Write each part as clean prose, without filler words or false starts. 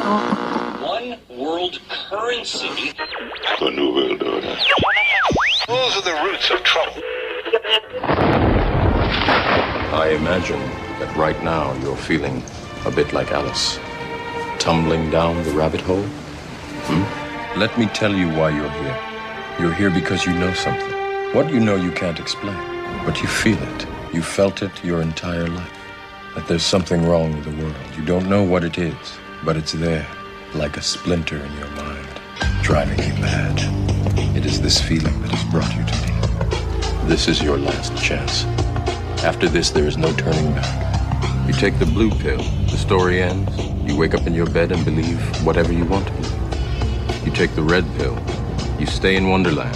One world currency. The New World Order. Those are the roots of trouble. I imagine that right now you're feeling a bit like Alice, tumbling down the rabbit hole. Let me tell you why you're here. You're here because you know something. What you know you can't explain, but you feel it. You felt it your entire life. That there's something wrong with the world. You don't know what it is, but it's there, like a splinter in your mind, driving you mad. It is this feeling that has brought you to me. This is your last chance. After this, there is no turning back. You take the blue pill, the story ends. You wake up in your bed and believe whatever you want to believe. You take the red pill, you stay in Wonderland,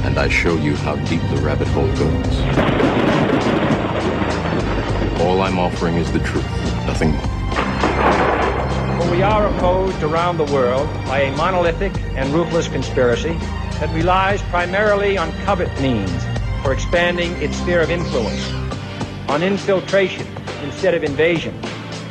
and I show you how deep the rabbit hole goes. All I'm offering is the truth, nothing more. For we are opposed around the world by a monolithic and ruthless conspiracy that relies primarily on covert means for expanding its sphere of influence, on infiltration instead of invasion,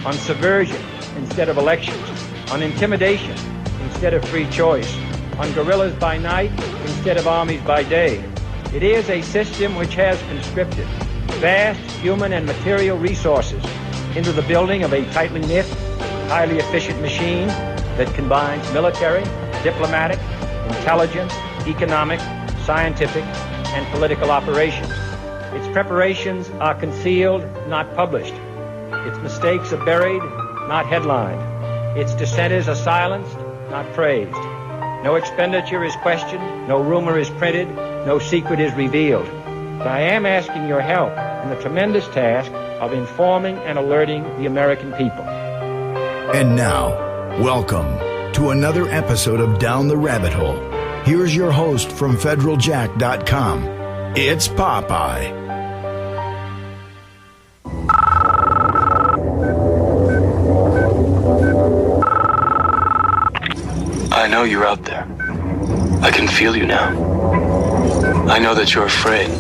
on subversion instead of elections, on intimidation instead of free choice, on guerrillas by night instead of armies by day. It is a system which has conscripted vast human and material resources into the building of a tightly knit, highly efficient machine that combines military, diplomatic, intelligence, economic, scientific, and political operations. Its preparations are concealed, not published. Its mistakes are buried, not headlined. Its dissenters are silenced, not praised. No expenditure is questioned, no rumor is printed, no secret is revealed. But I am asking your help in the tremendous task of informing and alerting the American people. And now, welcome to another episode of Down the Rabbit Hole. Here's your host from federaljack.com. It's Popeye. I know you're out there. I can feel you now. I know that you're afraid.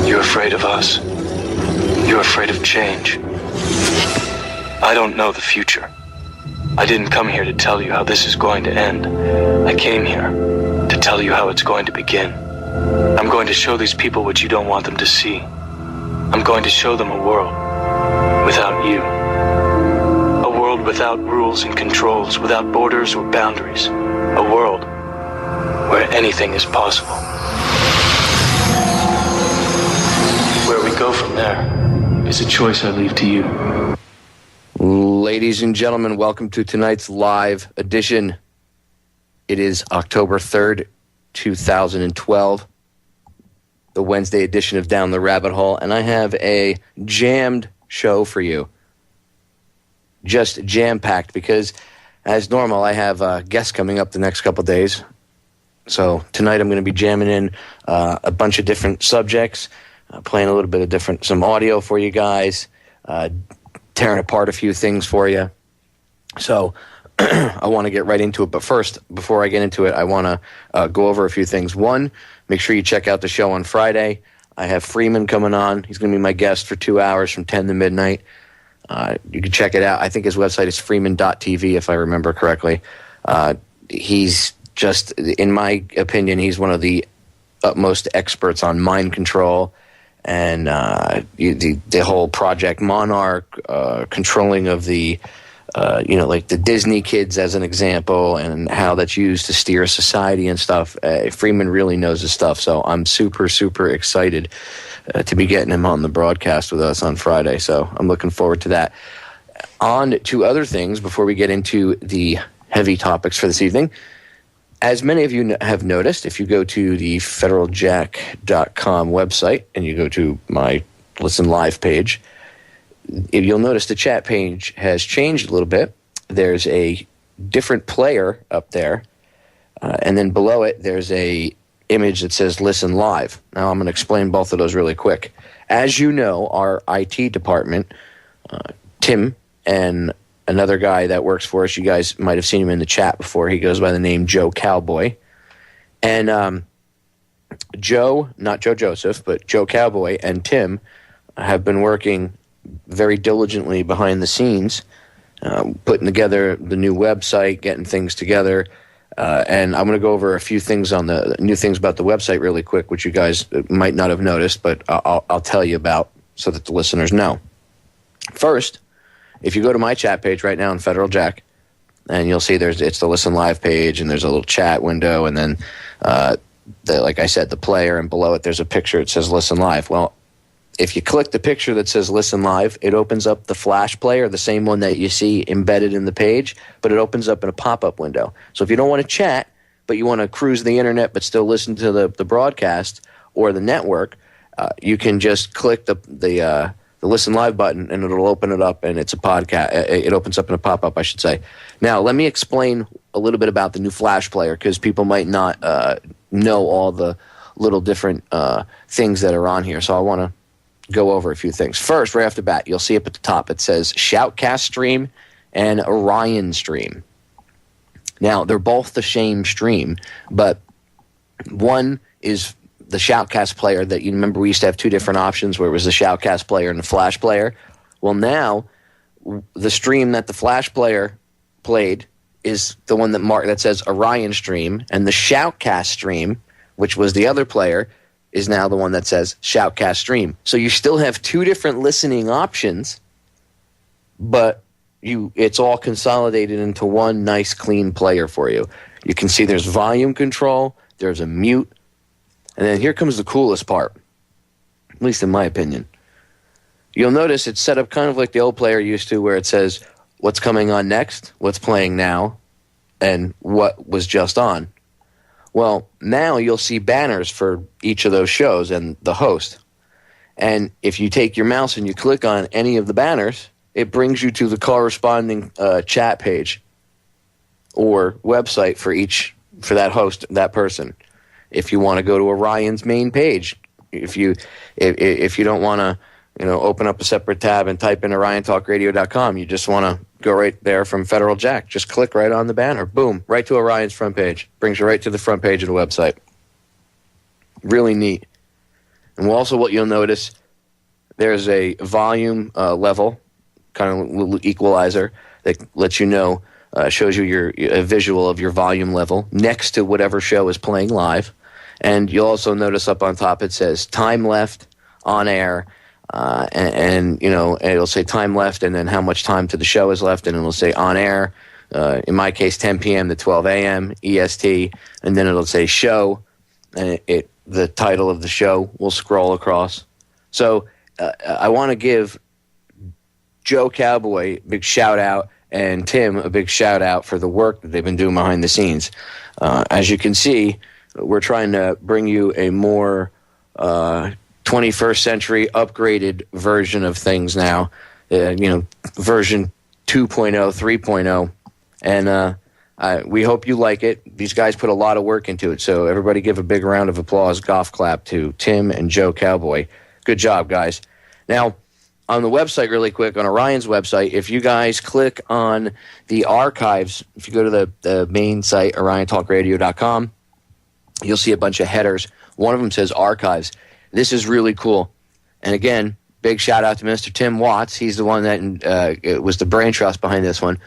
You're afraid of us. You're afraid of change. I don't know the future. I didn't come here to tell you how this is going to end. I came here to tell you how it's going to begin. I'm going to show these people what you don't want them to see. I'm going to show them a world without you. A world without rules and controls, without borders or boundaries. A world where anything is possible. Where we go from there is a choice I leave to you. Ladies and gentlemen, welcome to tonight's live edition. It is October 3rd, 2012, the Wednesday edition of Down the Rabbit Hole, and I have a jammed show for you. Just jam-packed because, as normal, I have guests coming up the next couple days. So tonight I'm going to be jamming in a bunch of different subjects, playing a little bit of some audio for you guys, tearing apart a few things for you. So I want to get right into it. But first, before I get into it, I want to go over a few things. One, make sure you check out the show on Friday. I have Freeman coming on. He's going to be my guest for 2 hours from 10 to midnight. You can check it out. I think his website is freeman.tv, if I remember correctly. He's just, in my opinion, he's one of the utmost experts on mind control and the whole Project Monarch, controlling of the, like the Disney kids as an example, and how that's used to steer society and stuff. Freeman really knows his stuff, so I'm super, super excited to be getting him on the broadcast with us on Friday. So I'm looking forward to that. On to other things before we get into the heavy topics for this evening. As many of you have noticed, if you go to the federaljack.com website and you go to my Listen Live page, you'll notice the chat page has changed a little bit. There's a different player up there, and then below it there's a image that says Listen Live. Now I'm going to explain both of those really quick. As you know, our IT department, Tim and another guy that works for us, you guys might have seen him in the chat before. He goes by the name Joe Cowboy. And Joe, not Joe Joseph, but Joe Cowboy and Tim have been working very diligently behind the scenes putting together the new website, getting things together. And I'm going to go over a few things on the new things about the website really quick, which you guys might not have noticed, but I'll tell you about so that the listeners know. First, if you go to my chat page right now on Federal Jack, and you'll see it's the Listen Live page, and there's a little chat window, and then, like I said, the player, and below it there's a picture that says Listen Live. Well, if you click the picture that says Listen Live, it opens up the Flash player, the same one that you see embedded in the page, but it opens up in a pop-up window. So if you don't want to chat, but you want to cruise the internet but still listen to the broadcast or the network, you can just click the Listen Live button, and it'll open it up, and it's a podcast. It opens up in a pop-up, I should say. Now, let me explain a little bit about the new Flash player, because people might not know all the little different things that are on here. So I want to go over a few things. First, right off the bat, you'll see up at the top, it says Shoutcast Stream and Orion Stream. Now, they're both the same stream, but one is the Shoutcast player that you remember we used to have two different options where it was the Shoutcast player and the Flash player. Well, now the stream that the Flash player played is the one that says Orion Stream, and the Shoutcast Stream, which was the other player, is now the one that says Shoutcast Stream. So you still have two different listening options, but it's all consolidated into one nice, clean player for you. You can see there's volume control, there's a mute, and then here comes the coolest part, at least in my opinion. You'll notice it's set up kind of like the old player used to, where it says what's coming on next, what's playing now, and what was just on. Well, now you'll see banners for each of those shows and the host. And if you take your mouse and you click on any of the banners, it brings you to the corresponding chat page or website for that host, that person. If you want to go to Orion's main page, if you don't want to, open up a separate tab and type in OrionTalkRadio.com, you just want to go right there from Federal Jack. Just click right on the banner. Boom, right to Orion's front page. Brings you right to the front page of the website. Really neat. And also what you'll notice, there's a volume level, kind of little equalizer that lets you know, shows you a visual of your volume level next to whatever show is playing live. And you'll also notice up on top it says time left, on air, and it'll say time left and then how much time to the show is left, and it'll say on air, in my case 10 p.m. to 12 a.m. EST, and then it'll say show, and the title of the show will scroll across. So I want to give Joe Cowboy a big shout out and Tim a big shout out for the work that they've been doing behind the scenes. As you can see, we're trying to bring you a more 21st century upgraded version of things now, version 2.0, 3.0, and we hope you like it. These guys put a lot of work into it, so everybody give a big round of applause, golf clap to Tim and Joe Cowboy. Good job, guys. Now, on the website really quick, on Orion's website, if you guys click on the archives, if you go to the main site, OrionTalkRadio.com, you'll see a bunch of headers. One of them says archives. This is really cool. And again, big shout out to Mr. Tim Watts. He's the one that it was the brain trust behind this one.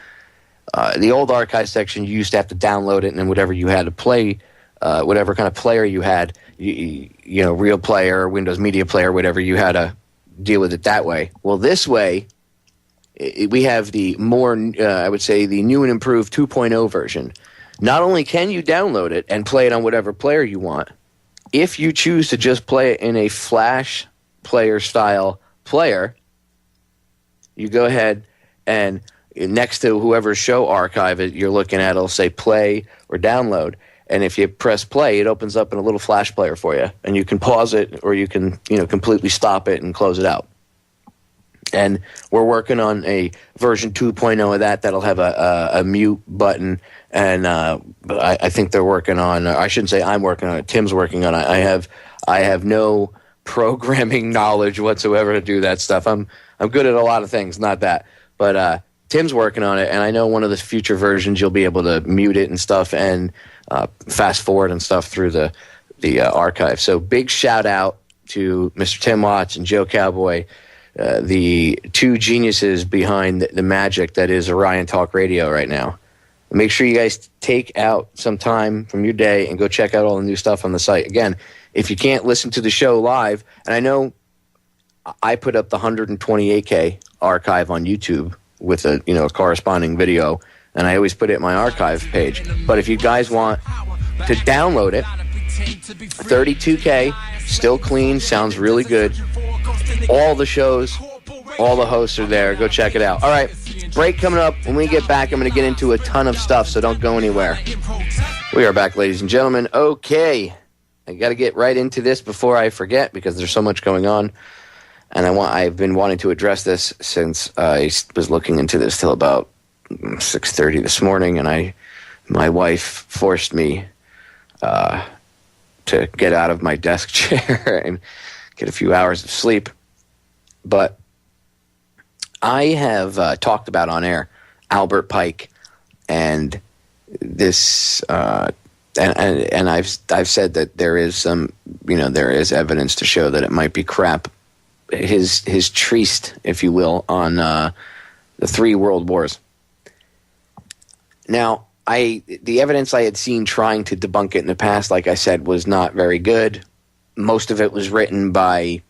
The old archive section, you used to have to download it, and then whatever you had to play, whatever kind of player you had, Real Player, Windows Media Player, whatever, you had to deal with it that way. Well, this way, we have the more, I would say, the new and improved 2.0 version. Not only can you download it and play it on whatever player you want, if you choose to just play it in a Flash player style player, you go ahead and next to whoever's show archive you're looking at, it'll say play or download. And if you press play, it opens up in a little Flash player for you. And you can pause it, or you can completely stop it and close it out. And we're working on a version 2.0 of that that'll have a mute button. And I think they're working on, I shouldn't say I'm working on it, Tim's working on it. I have no programming knowledge whatsoever to do that stuff. I'm good at a lot of things, not that. But Tim's working on it, and I know one of the future versions you'll be able to mute it and stuff and fast forward and stuff through the archive. So big shout out to Mr. Tim Watts and Joe Cowboy the two geniuses behind the magic that is Orion Talk Radio right now. Make sure you guys take out some time from your day and go check out all the new stuff on the site. Again, if you can't listen to the show live, and I know I put up the 128K archive on YouTube with a corresponding video, and I always put it in my archive page. But if you guys want to download it, 32K, still clean, sounds really good. All the shows, all the hosts are there. Go check it out. All right, break coming up. When we get back, I'm going to get into a ton of stuff, so don't go anywhere. We are back, ladies and gentlemen. Okay, I got to get right into this before I forget because there's so much going on, and I've been wanting to address this since I was looking into this till about 6:30 this morning, and my wife forced me to get out of my desk chair and get a few hours of sleep. But I have talked about on air Albert Pike, and this, and I've said that there is some, there is evidence to show that it might be crap. His treatise, if you will, on the 3 world wars. Now, the evidence I had seen trying to debunk it in the past, like I said, was not very good. Most of it was written by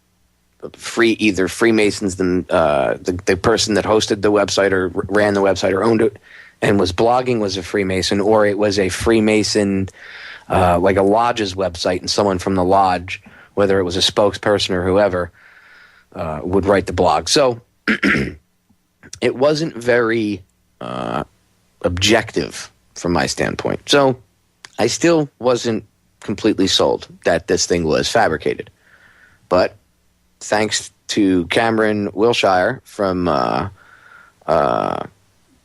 either Freemasons, the person that hosted the website or ran the website or owned it and was blogging was a Freemason, or it was a Freemason, like a lodge's website, and someone from the lodge, whether it was a spokesperson or whoever, would write the blog. So it wasn't very objective from my standpoint. So I still wasn't completely sold that this thing was fabricated. But thanks to Cameron Wilshire from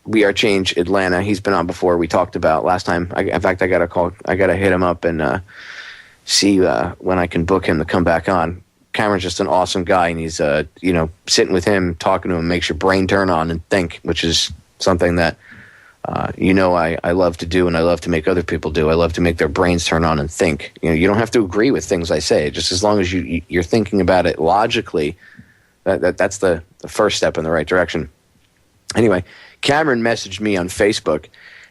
We Are Change Atlanta, he's been on before. We talked about last time. In fact, I got to hit him up and see when I can book him to come back on. Cameron's just an awesome guy, and he's sitting with him, talking to him makes your brain turn on and think, which is something that I love to do, and I love to make other people do. I love to make their brains turn on and think. You don't have to agree with things I say, just as long as you're thinking about it logically. That's the first step in the right direction. Anyway, Cameron messaged me on Facebook,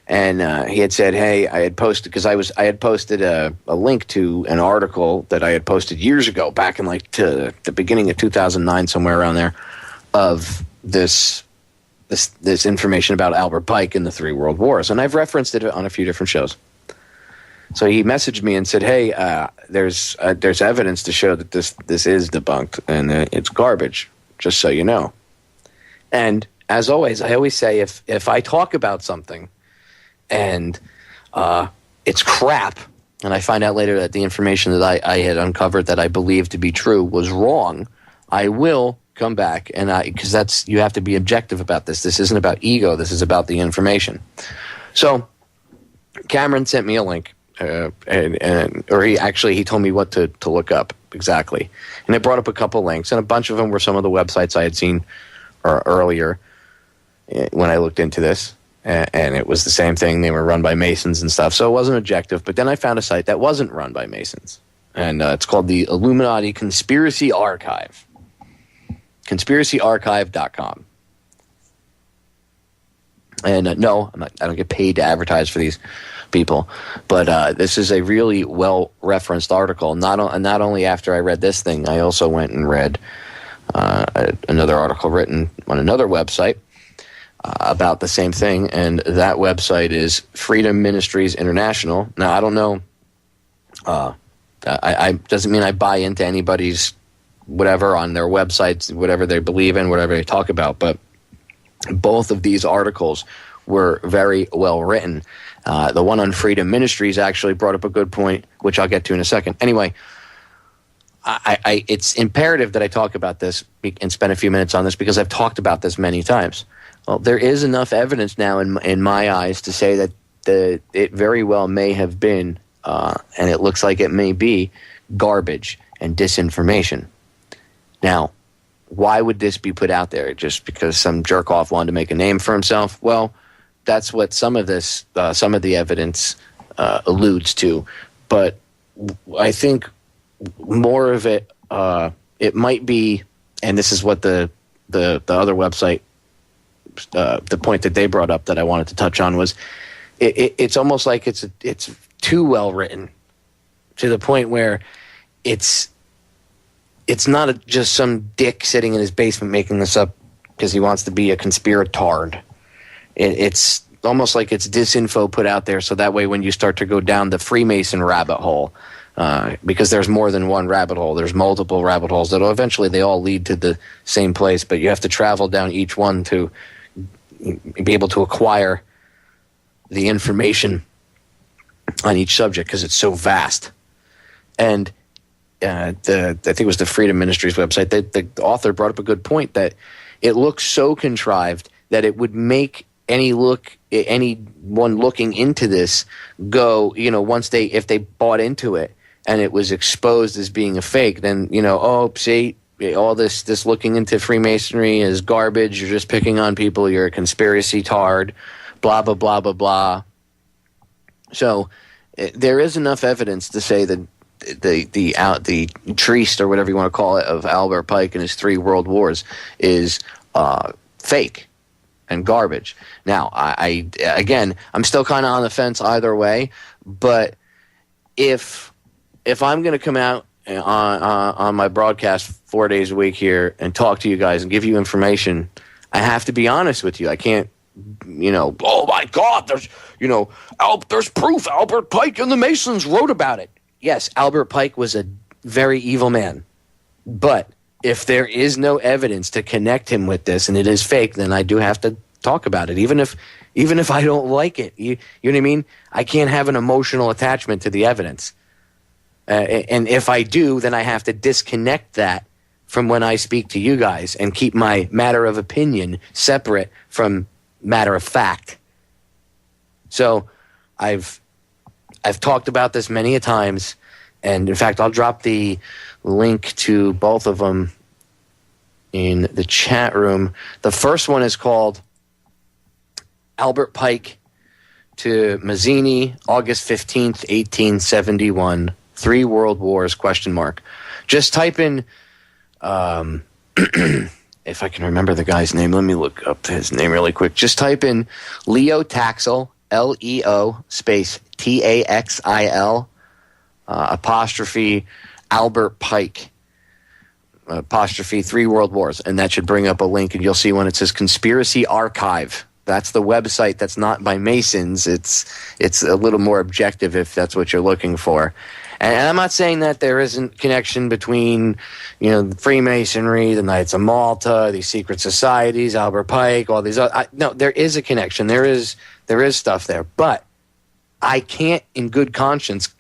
and he had said, "Hey, I had posted because I had posted a link to an article that I had posted years ago, back in to the beginning of 2009, somewhere around there, of this information about Albert Pike and the 3 world wars, and I've referenced it on a few different shows." So he messaged me and said, "Hey, there's evidence to show that this is debunked and it's garbage, just so you know." And as always, I always say if I talk about something and it's crap, and I find out later that the information that I had uncovered that I believed to be true was wrong, I will come back, and because you have to be objective about this. This isn't about ego. This is about the information. So Cameron sent me a link, or he told me what to look up exactly, and it brought up a couple links, and a bunch of them were some of the websites I had seen earlier when I looked into this, and it was the same thing. They were run by Masons and stuff, so it wasn't objective. But then I found a site that wasn't run by Masons, and it's called the Illuminati Conspiracy Archive. conspiracyarchive.com. And no, I don't get paid to advertise for these people, but this is a really well-referenced article. Not only after I read this thing, I also went and read another article written on another website about the same thing, and that website is Freedom Ministries International. Now, I don't know. I doesn't mean I buy into anybody's whatever on their websites, whatever they believe in, whatever they talk about. But both of these articles were very well written. The one on Freedom Ministries actually brought up a good point, which I'll get to in a second. Anyway, it's imperative that I talk about this and spend a few minutes on this because I've talked about this many times. Well, there is enough evidence now in my eyes to say that it very well may have been, and it looks like it may be, garbage and disinformation. Now, why would this be put out there? Just because some jerk-off wanted to make a name for himself? Well, that's what some of the evidence alludes to. But I think more of it, it might be, and this is what the the other website, the point that they brought up that I wanted to touch on was it's almost like it's too well written to the point where it's not just some dick sitting in his basement making this up because he wants to be a conspiratard. It's almost like it's disinfo put out there so that way when you start to go down the Freemason rabbit hole, because there's more than one rabbit hole, there's multiple rabbit holes that eventually they all lead to the same place, but you have to travel down each one to be able to acquire the information on each subject because it's so vast. And I think it was the Freedom Ministries website, the author brought up a good point that it looks so contrived that it would make anyone looking into this go, if they bought into it and it was exposed as being a fake, then, see, all this looking into Freemasonry is garbage, you're just picking on people, you're a conspiracy tard, blah, blah, blah, blah, blah. So there is enough evidence to say that the Trieste, or whatever you want to call it, of Albert Pike and his 3 world wars is fake and garbage. Now, I'm still kind of on the fence either way, but if I'm going to come out on my broadcast 4 days a week here and talk to you guys and give you information, I have to be honest with you. I can't, oh my God, there's proof Albert Pike and the Masons wrote about it. Yes, Albert Pike was a very evil man, but if there is no evidence to connect him with this and it is fake, then I do have to talk about it, even if I don't like it. You know what I mean? I can't have an emotional attachment to the evidence. And if I do, then I have to disconnect that from when I speak to you guys and keep my matter of opinion separate from matter of fact. So I've talked about this many a times, and in fact, I'll drop the link to both of them in the chat room. The first one is called Albert Pike to Mazzini, August 15th, 1871, 3 World Wars, ? Just type in, if I can remember the guy's name, let me look up his name really quick. Just type in Leo Taxil, Leo space Taxil, apostrophe Albert Pike, apostrophe 3 World Wars, and that should bring up a link, and you'll see when it says Conspiracy Archive. That's the website that's not by Masons. It's a little more objective if that's what you're looking for. And I'm not saying that there isn't connection between, Freemasonry, the Knights of Malta, these secret societies, Albert Pike, all these other. No, there is a connection. There is stuff there. But I can't, in good conscience,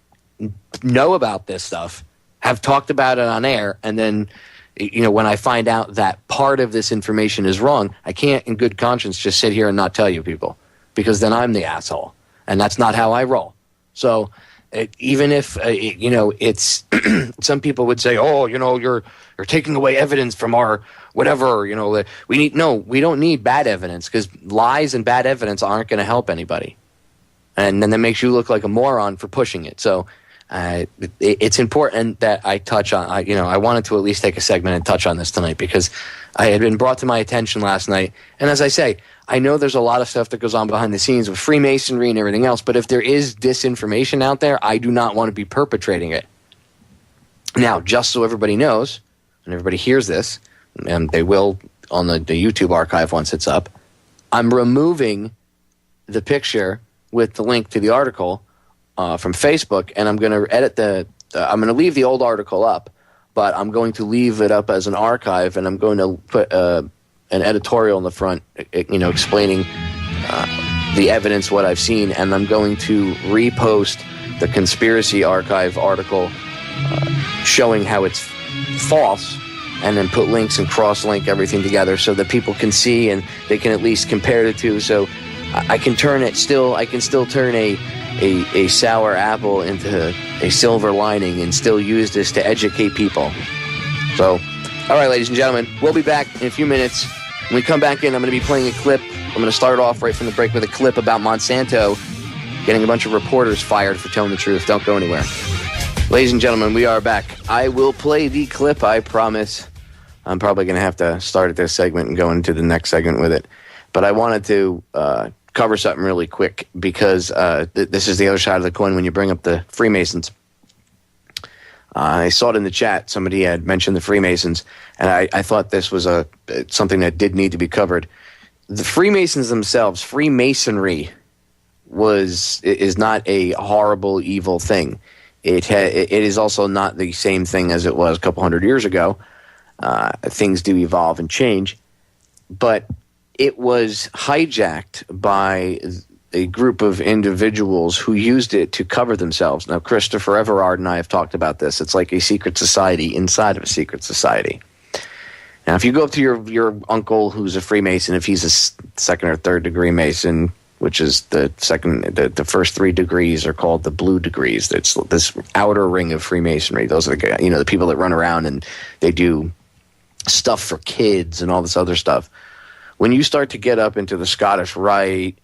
know about this stuff, have talked about it on air, and then, when I find out that part of this information is wrong, I can't, in good conscience, just sit here and not tell you people, because then I'm the asshole, and that's not how I roll. So even if it's some people would say, oh, you're taking away evidence from our whatever, we don't need bad evidence, because lies and bad evidence aren't going to help anybody, and then that makes you look like a moron for pushing it. So it's important that I touch on, I wanted to at least take a segment and touch on this tonight, because I had been brought to my attention last night. And as I say, I know there's a lot of stuff that goes on behind the scenes with Freemasonry and everything else, but if there is disinformation out there, I do not want to be perpetrating it. Now, just so everybody knows, and everybody hears this, and they will on the YouTube archive once it's up, I'm removing the picture with the link to the article from Facebook, and I'm going to edit I'm going to leave the old article up, but I'm going to leave it up as an archive, and I'm going to put an editorial in the front, explaining the evidence, what I've seen, and I'm going to repost the Conspiracy Archive article showing how it's false, and then put links and cross-link everything together so that people can see and they can at least compare the two. So I can turn it I can still turn a sour apple into a silver lining and still use this to educate people. So, all right, ladies and gentlemen, we'll be back in a few minutes. When we come back in, I'm going to be playing a clip. I'm going to start off right from the break with a clip about Monsanto getting a bunch of reporters fired for telling the truth. Don't go anywhere. Ladies and gentlemen, we are back. I will play the clip, I promise. I'm probably going to have to start at this segment and go into the next segment with it. But I wanted to cover something really quick because this is the other side of the coin when you bring up the Freemasons. I saw it in the chat. Somebody had mentioned the Freemasons, and I thought this was something that did need to be covered. The Freemasons themselves, Freemasonry, is not a horrible, evil thing. It is also not the same thing as it was a couple hundred years ago. Things do evolve and change, but it was hijacked by a group of individuals who used it to cover themselves. Now, Christopher Everard and I have talked about this. It's like a secret society inside of a secret society. Now, if you go up to your uncle who's a Freemason, if he's a second or third degree Mason, which is the first 3 degrees are called the blue degrees. It's this outer ring of Freemasonry. Those are the people that run around and they do stuff for kids and all this other stuff. When you start to get up into the Scottish Rite,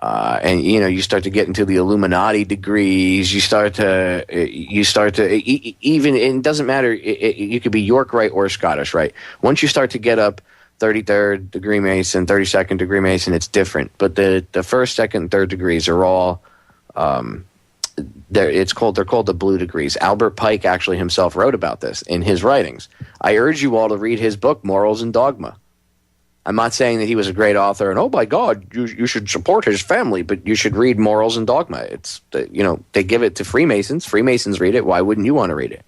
and you start to get into the Illuminati degrees, you start to even, and it doesn't matter, you could be York Rite or Scottish Rite. Once you start to get up 33rd degree Mason, 32nd degree Mason, it's different. But the first, second, and third degrees are all they're called the blue degrees. Albert Pike actually himself wrote about this in his writings. I urge you all to read his book, Morals and Dogma. I'm not saying that he was a great author and, oh my God, you should support his family, but you should read Morals and Dogma. It's, they give it to Freemasons. Freemasons read it. Why wouldn't you want to read it?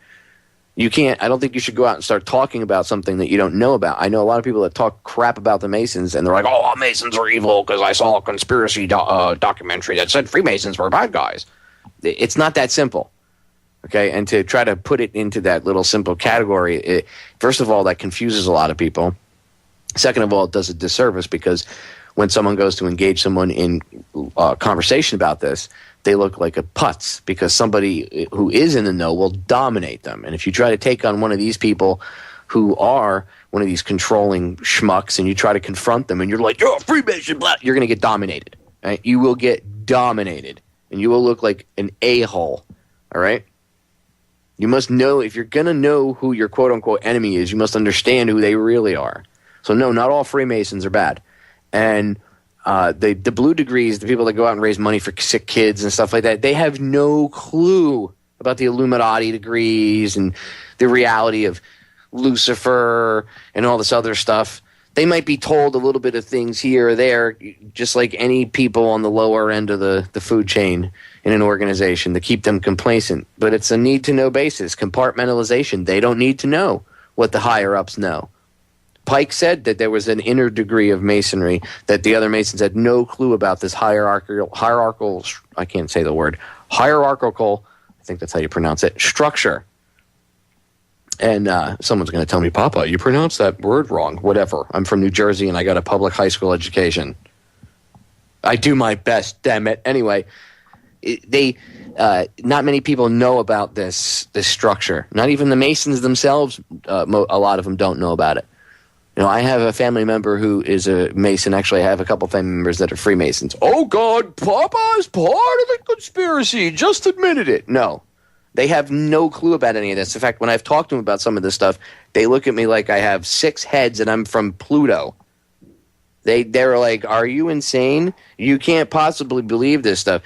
I don't think you should go out and start talking about something that you don't know about. I know a lot of people that talk crap about the Masons, and they're like, oh, Masons are evil because I saw a conspiracy documentary that said Freemasons were bad guys. It's not that simple. Okay, and to try to put it into that little simple category, first of all, that confuses a lot of people. Second of all, it does a disservice because when someone goes to engage someone in conversation about this, they look like a putz because somebody who is in the know will dominate them. And if you try to take on one of these people who are one of these controlling schmucks and you try to confront them and you're like, you're a Freemason, blah, you're going to get dominated. Right? You will get dominated and you will look like an a-hole. All right? You must know, if you're going to know who your quote-unquote enemy is, you must understand who they really are. So no, not all Freemasons are bad. And the blue degrees, the people that go out and raise money for sick kids and stuff like that, they have no clue about the Illuminati degrees and the reality of Lucifer and all this other stuff. They might be told a little bit of things here or there, just like any people on the lower end of the food chain in an organization to keep them complacent. But it's a need-to-know basis, compartmentalization. They don't need to know what the higher-ups know. Pike said that there was an inner degree of Masonry that the other Masons had no clue about, this hierarchical, I can't say the word, hierarchical, I think that's how you pronounce it, structure. And someone's going to tell me, Papa, you pronounced that word wrong. Whatever. I'm from New Jersey and I got a public high school education. I do my best, damn it. Anyway, not many people know about this structure. Not even the Masons themselves, a lot of them don't know about it. I have a family member who is a Mason. Actually, I have a couple family members that are Freemasons. Oh, God, Papa's part of the conspiracy. Just admitted it. No, they have no clue about any of this. In fact, when I've talked to them about some of this stuff, they look at me like I have 6 heads and I'm from Pluto. They're like, are you insane? You can't possibly believe this stuff.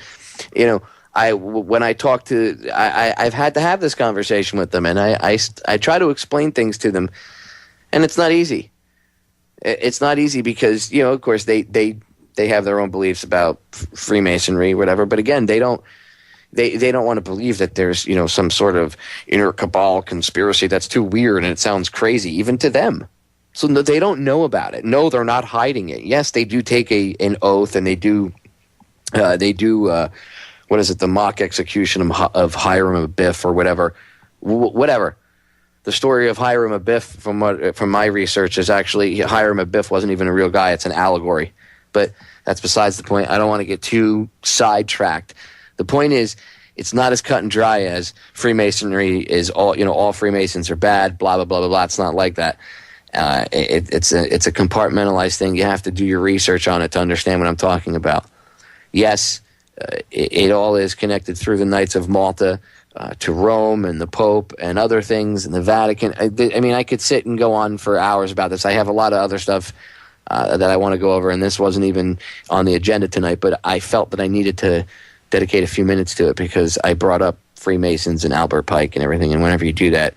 When I talk to, I've had to have this conversation with them, and I try to explain things to them, and it's not easy. It's not easy because, of course, they have their own beliefs about Freemasonry, whatever. But again, they don't want to believe that there's, some sort of inner cabal conspiracy that's too weird and it sounds crazy, even to them. So no, they don't know about it. No, they're not hiding it. Yes, they do take an oath, and they do what is it? The mock execution of Hiram Abiff or whatever. Whatever. The story of Hiram Abiff, from my research, is actually Hiram Abiff wasn't even a real guy. It's an allegory. But that's besides the point. I don't want to get too sidetracked. The point is, it's not as cut and dry as Freemasonry is. All Freemasons are bad. Blah blah blah blah blah. It's not like that. It's a compartmentalized thing. You have to do your research on it to understand what I'm talking about. Yes, it all is connected through the Knights of Malta. to Rome and the Pope and other things and the Vatican. I mean, I could sit and go on for hours about this. I have a lot of other stuff that I want to go over, and this wasn't even on the agenda tonight, but I felt that I needed to dedicate a few minutes to it because I brought up Freemasons and Albert Pike and everything, and whenever you do that,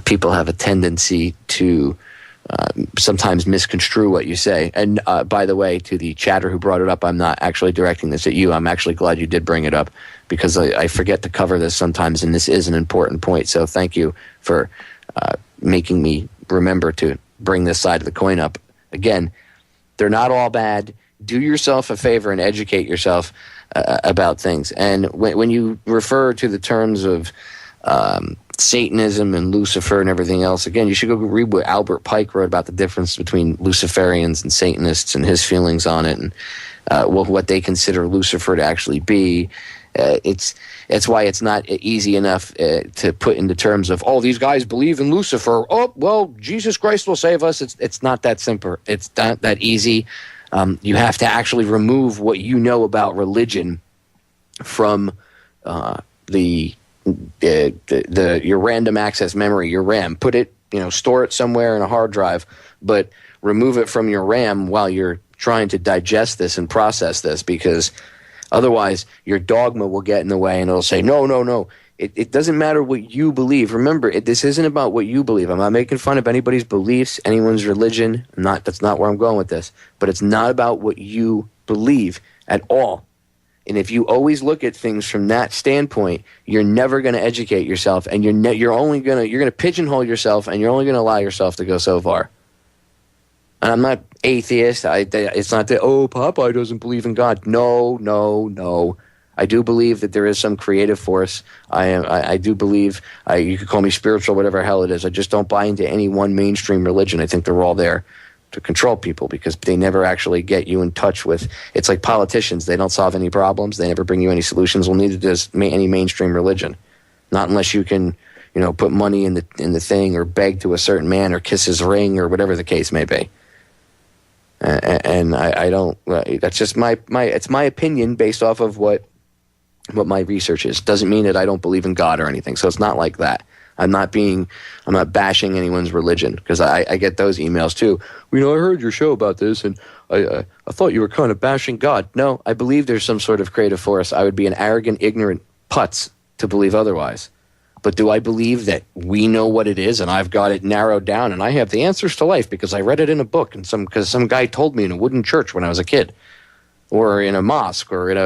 people have a tendency to sometimes misconstrue what you say. And by the way, to the chatter who brought it up, I'm not actually directing this at you. I'm actually glad you did bring it up because I forget to cover this sometimes, and this is an important point. So thank you for making me remember to bring this side of the coin up. Again, they're not all bad. Do yourself a favor and educate yourself about things. And when you refer to the terms of Satanism and Lucifer and everything else, again, you should go read what Albert Pike wrote about the difference between Luciferians and Satanists and his feelings on it, and what they consider Lucifer to actually be. It's why it's not easy enough to put into terms of, oh, these guys believe in Lucifer. Oh, well, Jesus Christ will save us. It's not that simple. It's not that easy. You have to actually remove what you know about religion from your random access memory, your RAM. Put it, store it somewhere in a hard drive, but remove it from your RAM while you're trying to digest this and process this, because otherwise your dogma will get in the way and it'll say, no. It doesn't matter what you believe. Remember, this isn't about what you believe. I'm not making fun of anybody's beliefs, anyone's religion. That's not where I'm going with this. But it's not about what you believe at all. And if you always look at things from that standpoint, you're never going to educate yourself, and you're going to pigeonhole yourself, and you're only going to allow yourself to go so far. And I'm not atheist. It's not that, Popeye doesn't believe in God. No. I do believe that there is some creative force. I do believe, you could call me spiritual, whatever hell it is. I just don't buy into any one mainstream religion. I think they're all there to control people because they never actually get you in touch with. It's like politicians. They don't solve any problems. They never bring you any solutions. Well, neither does any mainstream religion. Not unless you can, put money in the thing or beg to a certain man or kiss his ring or whatever the case may be. And I don't. That's just it's my opinion based off of what my research is. Doesn't mean that I don't believe in God or anything. So it's not like that. I'm not bashing anyone's religion, because I get those emails too. I heard your show about this, and I thought you were kind of bashing God. No, I believe there's some sort of creative force. I would be an arrogant, ignorant putz to believe otherwise. But do I believe that we know what it is, and I've got it narrowed down, and I have the answers to life because I read it in a book, and because some guy told me in a wooden church when I was a kid, or in a mosque, or in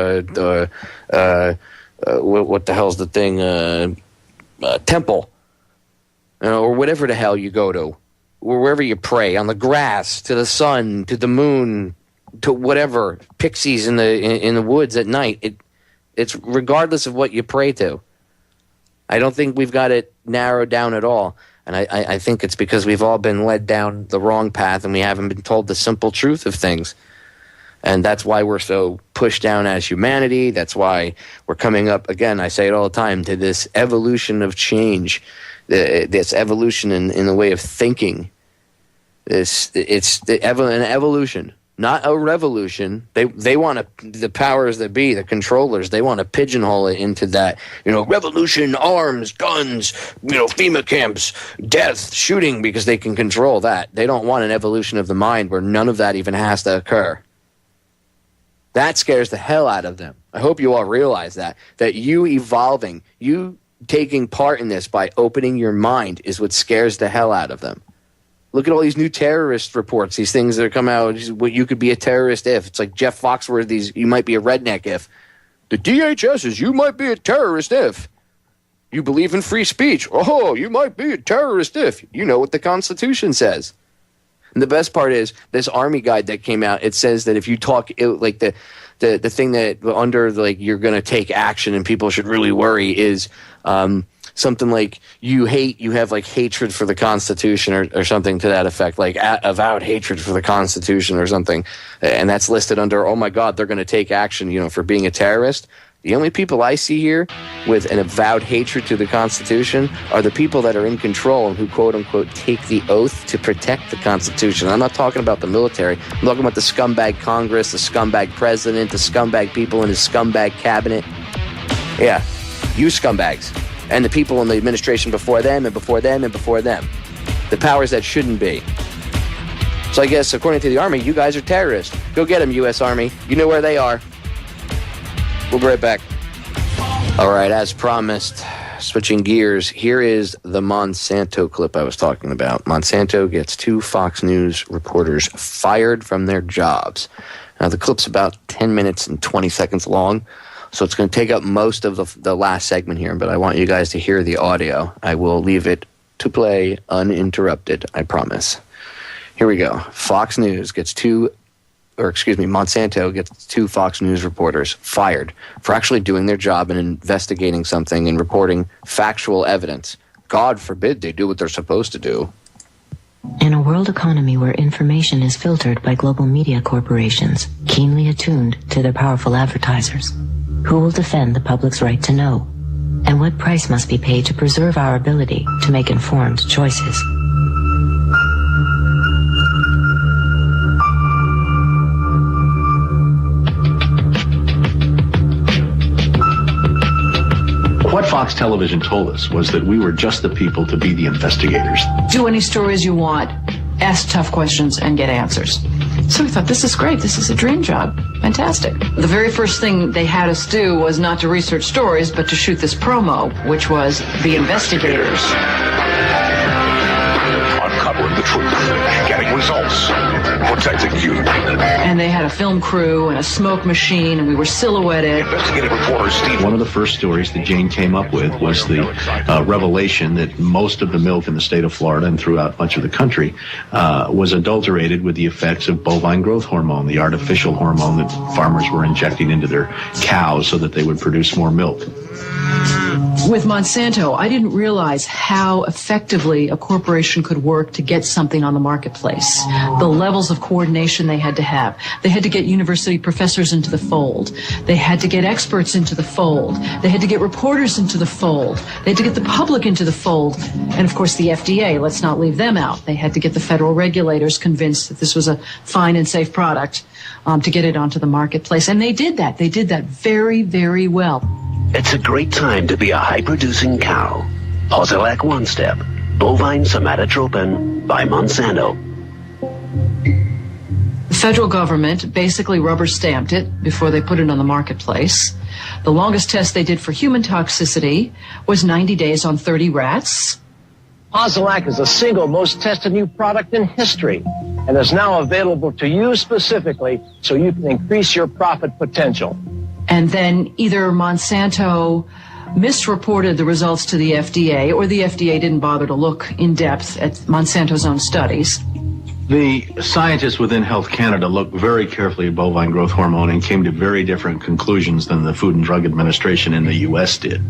what the hell's the thing, temple, or whatever the hell you go to, or wherever you pray, on the grass, to the sun, to the moon, to whatever, pixies in the woods at night. It's regardless of what you pray to. I don't think we've got it narrowed down at all. And I think it's because we've all been led down the wrong path and we haven't been told the simple truth of things. And that's why we're so pushed down as humanity. That's why we're coming up, again, I say it all the time, to this evolution of change, this evolution in the way of thinking. It's an evolution, not a revolution. They want the powers that be, the controllers, they want to pigeonhole it into that, revolution, arms, guns, FEMA camps, death, shooting, because they can control that. They don't want an evolution of the mind where none of that even has to occur. That scares the hell out of them. I hope you all realize that you evolving, you taking part in this by opening your mind is what scares the hell out of them. Look at all these new terrorist reports, these things that are coming out. What you could be a terrorist if. It's like Jeff Foxworthy's you might be a redneck if. The DHS is you might be a terrorist if. You believe in free speech. Oh, you might be a terrorist if. You know what the Constitution says. And the best part is this Army guide that came out, it says that if you talk, like the thing that under like you're going to take action and people should really worry is something like you have like hatred for the Constitution or something to that effect, like avowed hatred for the Constitution or something. And that's listed under, oh my God, they're going to take action, for being a terrorist. The only people I see here with an avowed hatred to the Constitution are the people that are in control and who, quote unquote, take the oath to protect the Constitution. I'm not talking about the military. I'm talking about the scumbag Congress, the scumbag president, the scumbag people in his scumbag cabinet. Yeah. You scumbags. And the people in the administration before them and before them and before them. The powers that shouldn't be. So I guess, according to the Army, you guys are terrorists. Go get them, U.S. Army. You know where they are. We'll be right back. All right, as promised, switching gears, here is the Monsanto clip I was talking about. Monsanto gets 2 Fox News reporters fired from their jobs. Now, the clip's about 10 minutes and 20 seconds long, so it's going to take up most of the last segment here, but I want you guys to hear the audio. I will leave it to play uninterrupted, I promise. Here we go. Monsanto gets 2 Fox News reporters fired for actually doing their job and investigating something and reporting factual evidence. God forbid they do what they're supposed to do. In a world economy where information is filtered by global media corporations, keenly attuned to their powerful advertisers, who will defend the public's right to know? And what price must be paid to preserve our ability to make informed choices? What Fox Television told us was that we were just the people to be the investigators. Do any stories you want, ask tough questions, and get answers. So we thought, this is great. This is a dream job. Fantastic. The very first thing they had us do was not to research stories, but to shoot this promo, which was The Investigators. Uncovering the truth, getting results, protecting you. And they had a film crew and a smoke machine, and we were silhouetted. Investigative reporter Steve. One of the first stories that Jane came up with was the revelation that most of the milk in the state of Florida and throughout much of the country was adulterated with the effects of bovine growth hormone, the artificial hormone that farmers were injecting into their cows so that they would produce more milk. With Monsanto, I didn't realize how effectively a corporation could work to get something on the marketplace. The levels of coordination they had to have. They had to get university professors into the fold. They had to get experts into the fold. They had to get reporters into the fold. They had to get the public into the fold. And of course the FDA, let's not leave them out. They had to get the federal regulators convinced that this was a fine and safe product to get it onto the marketplace. And they did that. They did that very, very well. It's a great time to be a high-producing cow. Ozilak One Step, bovine somatotropin by Monsanto. The federal government basically rubber-stamped it before they put it on the marketplace. The longest test they did for human toxicity was 90 days on 30 rats. Ozilak is the single most tested new product in history and is now available to you specifically so you can increase your profit potential. And then either Monsanto misreported the results to the FDA, or the FDA didn't bother to look in depth at Monsanto's own studies. The scientists within Health Canada looked very carefully at bovine growth hormone and came to very different conclusions than the Food and Drug Administration in the U.S. did.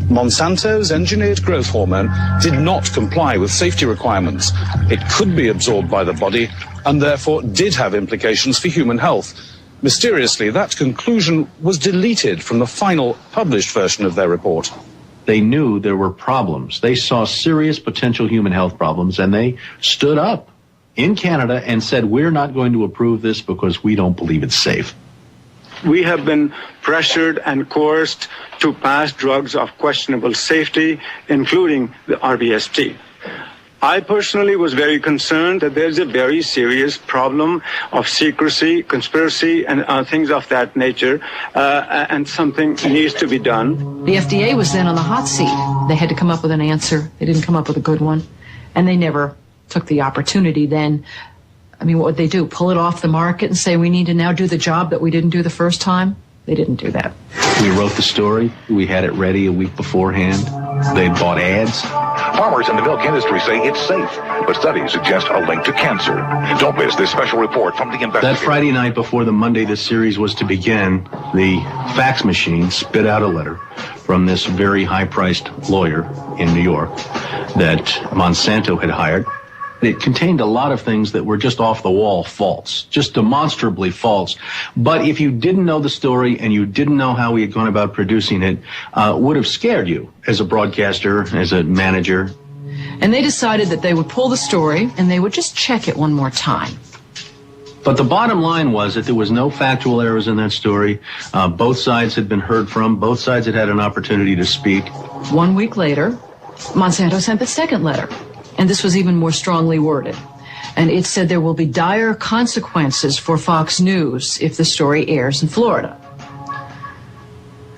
Monsanto's engineered growth hormone did not comply with safety requirements. It could be absorbed by the body and therefore did have implications for human health. Mysteriously, that conclusion was deleted from the final published version of their report. They knew there were problems. They saw serious potential human health problems, and they stood up in Canada and said, we're not going to approve this because we don't believe it's safe. We have been pressured and coerced to pass drugs of questionable safety, including the RBST. I personally was very concerned that there's a very serious problem of secrecy, conspiracy, and things of that nature, and something needs to be done. The FDA was then on the hot seat. They had to come up with an answer. They didn't come up with a good one, and they never took the opportunity then. I mean, what would they do? Pull it off the market and say we need to now do the job that we didn't do the first time? They didn't do that. We wrote the story. We had it ready a week beforehand. They bought ads. Farmers in the milk industry say it's safe, but studies suggest a link to cancer. Don't miss this special report from the investigator. That Friday night before the Monday this series was to begin, the fax machine spit out a letter from this very high-priced lawyer in New York that Monsanto had hired. It contained a lot of things that were just off-the-wall false, just demonstrably false. But if you didn't know the story and you didn't know how we had gone about producing it, would have scared you as a broadcaster, as a manager. And they decided that they would pull the story and they would just check it one more time. But the bottom line was that there was no factual errors in that story. Both sides had been heard from. Both sides had had an opportunity to speak. 1 week later, Monsanto sent the second letter, and this was even more strongly worded. And it said there will be dire consequences for Fox News if the story airs in Florida.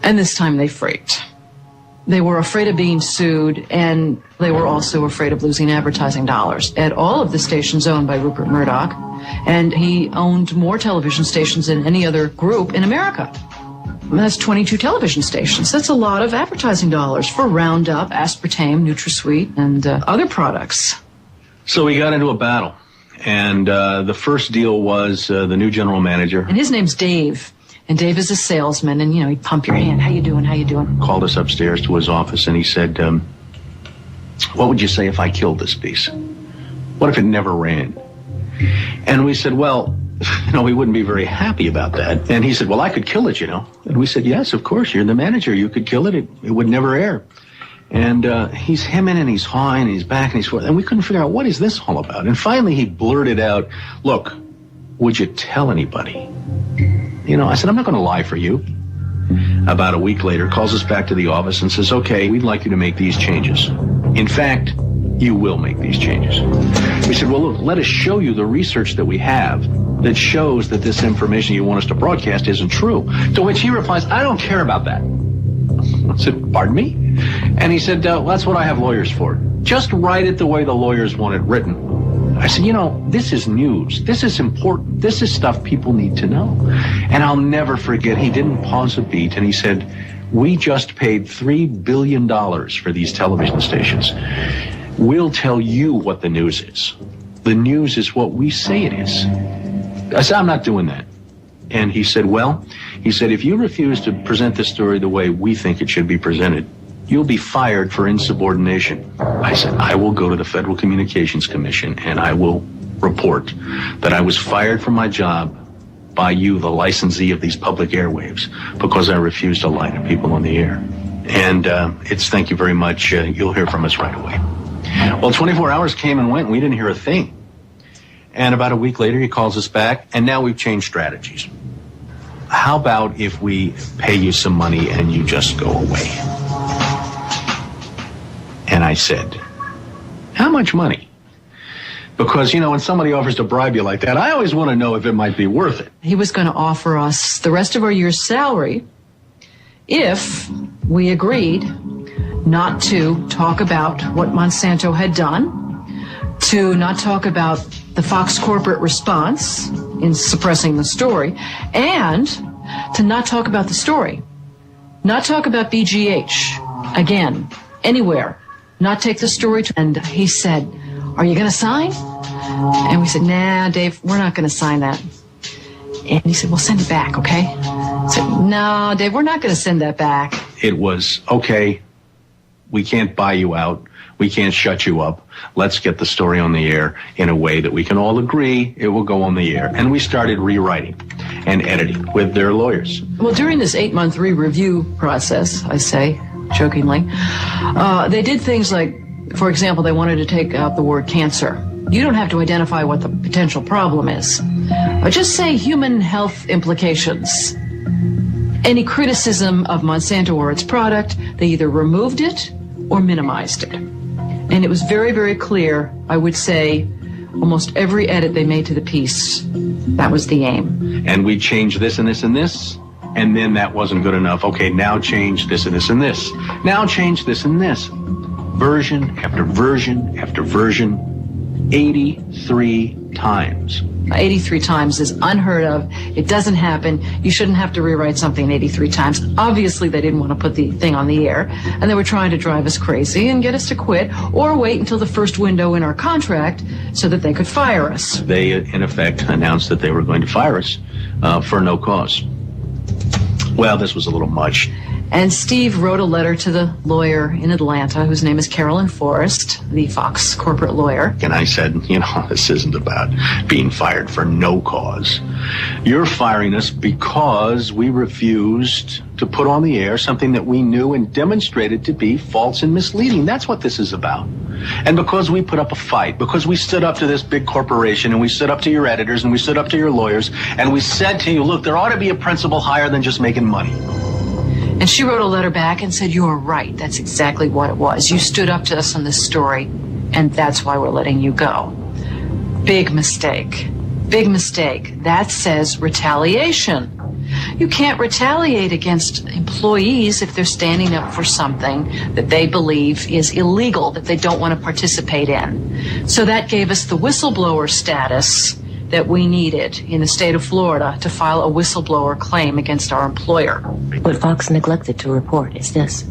And this time they freaked. They were afraid of being sued, and they were also afraid of losing advertising dollars at all of the stations owned by Rupert Murdoch, and he owned more television stations than any other group in America. And that's 22 television stations. That's a lot of advertising dollars for Roundup, aspartame, NutraSweet, and other products. So we got into a battle, and the first deal was the new general manager. And his name's Dave. And Dave is a salesman, and, you know, he'd pump your hand. How you doing? How you doing? Called us upstairs to his office, and he said, what would you say if I killed this piece? What if it never ran? And we said, well, you know, we wouldn't be very happy about that. And he said, well, I could kill it, you know. And we said, yes, of course, you're the manager. You could kill it. It would never air. And he's hemming and he's hawing and he's back and he's forth. And we couldn't figure out, what is this all about? And finally he blurted out, look, would you tell anybody? You know, I said, I'm not going to lie for you. About a week later, calls us back to the office and says, okay, we'd like you to make these changes. In fact, you will make these changes. We said, well, look, let us show you the research that we have that shows that this information you want us to broadcast isn't true. To which he replies, I don't care about that. I said, pardon me? And he said, well, that's what I have lawyers for. Just write it the way the lawyers want it written. I said, you know, this is news. This is important. This is stuff people need to know. And I'll never forget, he didn't pause a beat, and he said, we just paid $3 billion for these television stations. We'll tell you what the news is. The news is what we say it is. I said, I'm not doing that. And he said, well, if you refuse to present the story the way we think it should be presented, you'll be fired for insubordination. I said, I will go to the Federal Communications Commission and I will report that I was fired from my job by you, the licensee of these public airwaves, because I refused to lie to people on the air. And it's thank you very much. You'll hear from us right away. Well, 24 hours came and went and we didn't hear a thing. And about a week later, he calls us back, and now we've changed strategies. How about if we pay you some money and you just go away? And I said, how much money? Because, you know, when somebody offers to bribe you like that, I always want to know if it might be worth it. He was going to offer us the rest of our year's salary if we agreed not to talk about what Monsanto had done, to not talk about the Fox corporate response in suppressing the story, and to not talk about the story. Not talk about BGH again, anywhere. Not take the story to, and he said, are you going to sign? And we said, nah, Dave, we're not going to sign that. And he said, well, send it back, okay? I said, no, Dave, we're not going to send that back. It was, okay, we can't buy you out. We can't shut you up. Let's get the story on the air in a way that we can all agree it will go on the air. And we started rewriting and editing with their lawyers. Well, during this 8-month re-review process, I say, jokingly, they did things like, for example, they wanted to take out the word cancer. You don't have to identify what the potential problem is. Just say human health implications. Any criticism of Monsanto or its product, they either removed it or minimized it. And it was very, very clear, I would say, almost every edit they made to the piece, that was the aim. And we changed this and this and this, and then that wasn't good enough. Okay, now change this and this and this. Now change this and this. Version after version after version, 83 times. 83 times is unheard of. It doesn't happen. You shouldn't have to rewrite something 83 times. Obviously, they didn't want to put the thing on the air, and they were trying to drive us crazy and get us to quit or wait until the first window in our contract so that they could fire us. They, in effect, announced that they were going to fire us for no cause. Well, this was a little much. And Steve wrote a letter to the lawyer in Atlanta, whose name is Carolyn Forrest, the Fox corporate lawyer. And I said, you know, this isn't about being fired for no cause. You're firing us because we refused to put on the air something that we knew and demonstrated to be false and misleading. That's what this is about. And because we put up a fight, because we stood up to this big corporation, and we stood up to your editors, and we stood up to your lawyers, and we said to you, look, there ought to be a principle higher than just making money. And she wrote a letter back and said, you are right. That's exactly what it was. You stood up to us on this story, and that's why we're letting you go. Big mistake. Big mistake. That says retaliation. You can't retaliate against employees if they're standing up for something that they believe is illegal, that they don't want to participate in. So that gave us the whistleblower status that we needed in the state of Florida to file a whistleblower claim against our employer. What Fox neglected to report is this.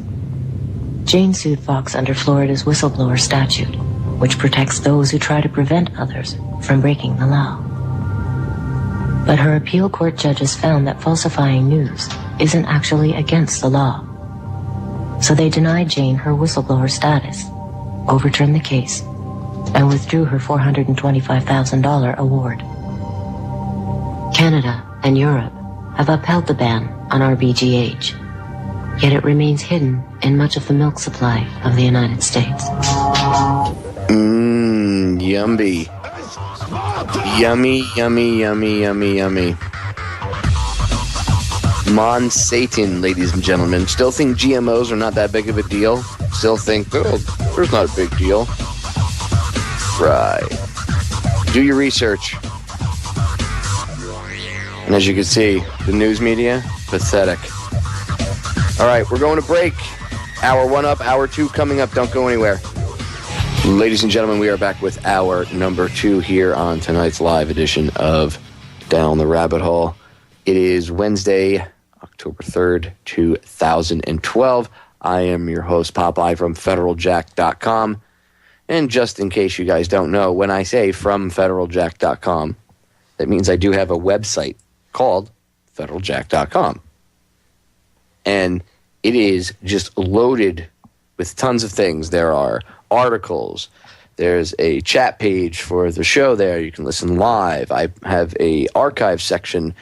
Jane sued Fox under Florida's whistleblower statute, which protects those who try to prevent others from breaking the law. But her appeal court judges found that falsifying news isn't actually against the law. So they denied Jane her whistleblower status, overturned the case, and withdrew her $425,000 award. Canada and Europe have upheld the ban on RBGH, yet it remains hidden in much of the milk supply of the United States. Yummy. Yummy, yummy, yummy, yummy, yummy. Monsanto, ladies and gentlemen. Still think GMOs are not that big of a deal? Still think, oh, there's not a big deal. Right. Do your research. And as you can see, the news media, pathetic. All right, we're going to break. Hour 1 up, hour 2 coming up. Don't go anywhere. Ladies and gentlemen, we are back with hour number 2 here on tonight's live edition of Down the Rabbit Hole. It is Wednesday, October 3rd, 2012. I am your host, Popeye, from federaljack.com. And just in case you guys don't know, when I say from federaljack.com, that means I do have a website called federaljack.com. And it is just loaded with tons of things. There are articles. There's a chat page for the show there. You can listen live. I have a archive section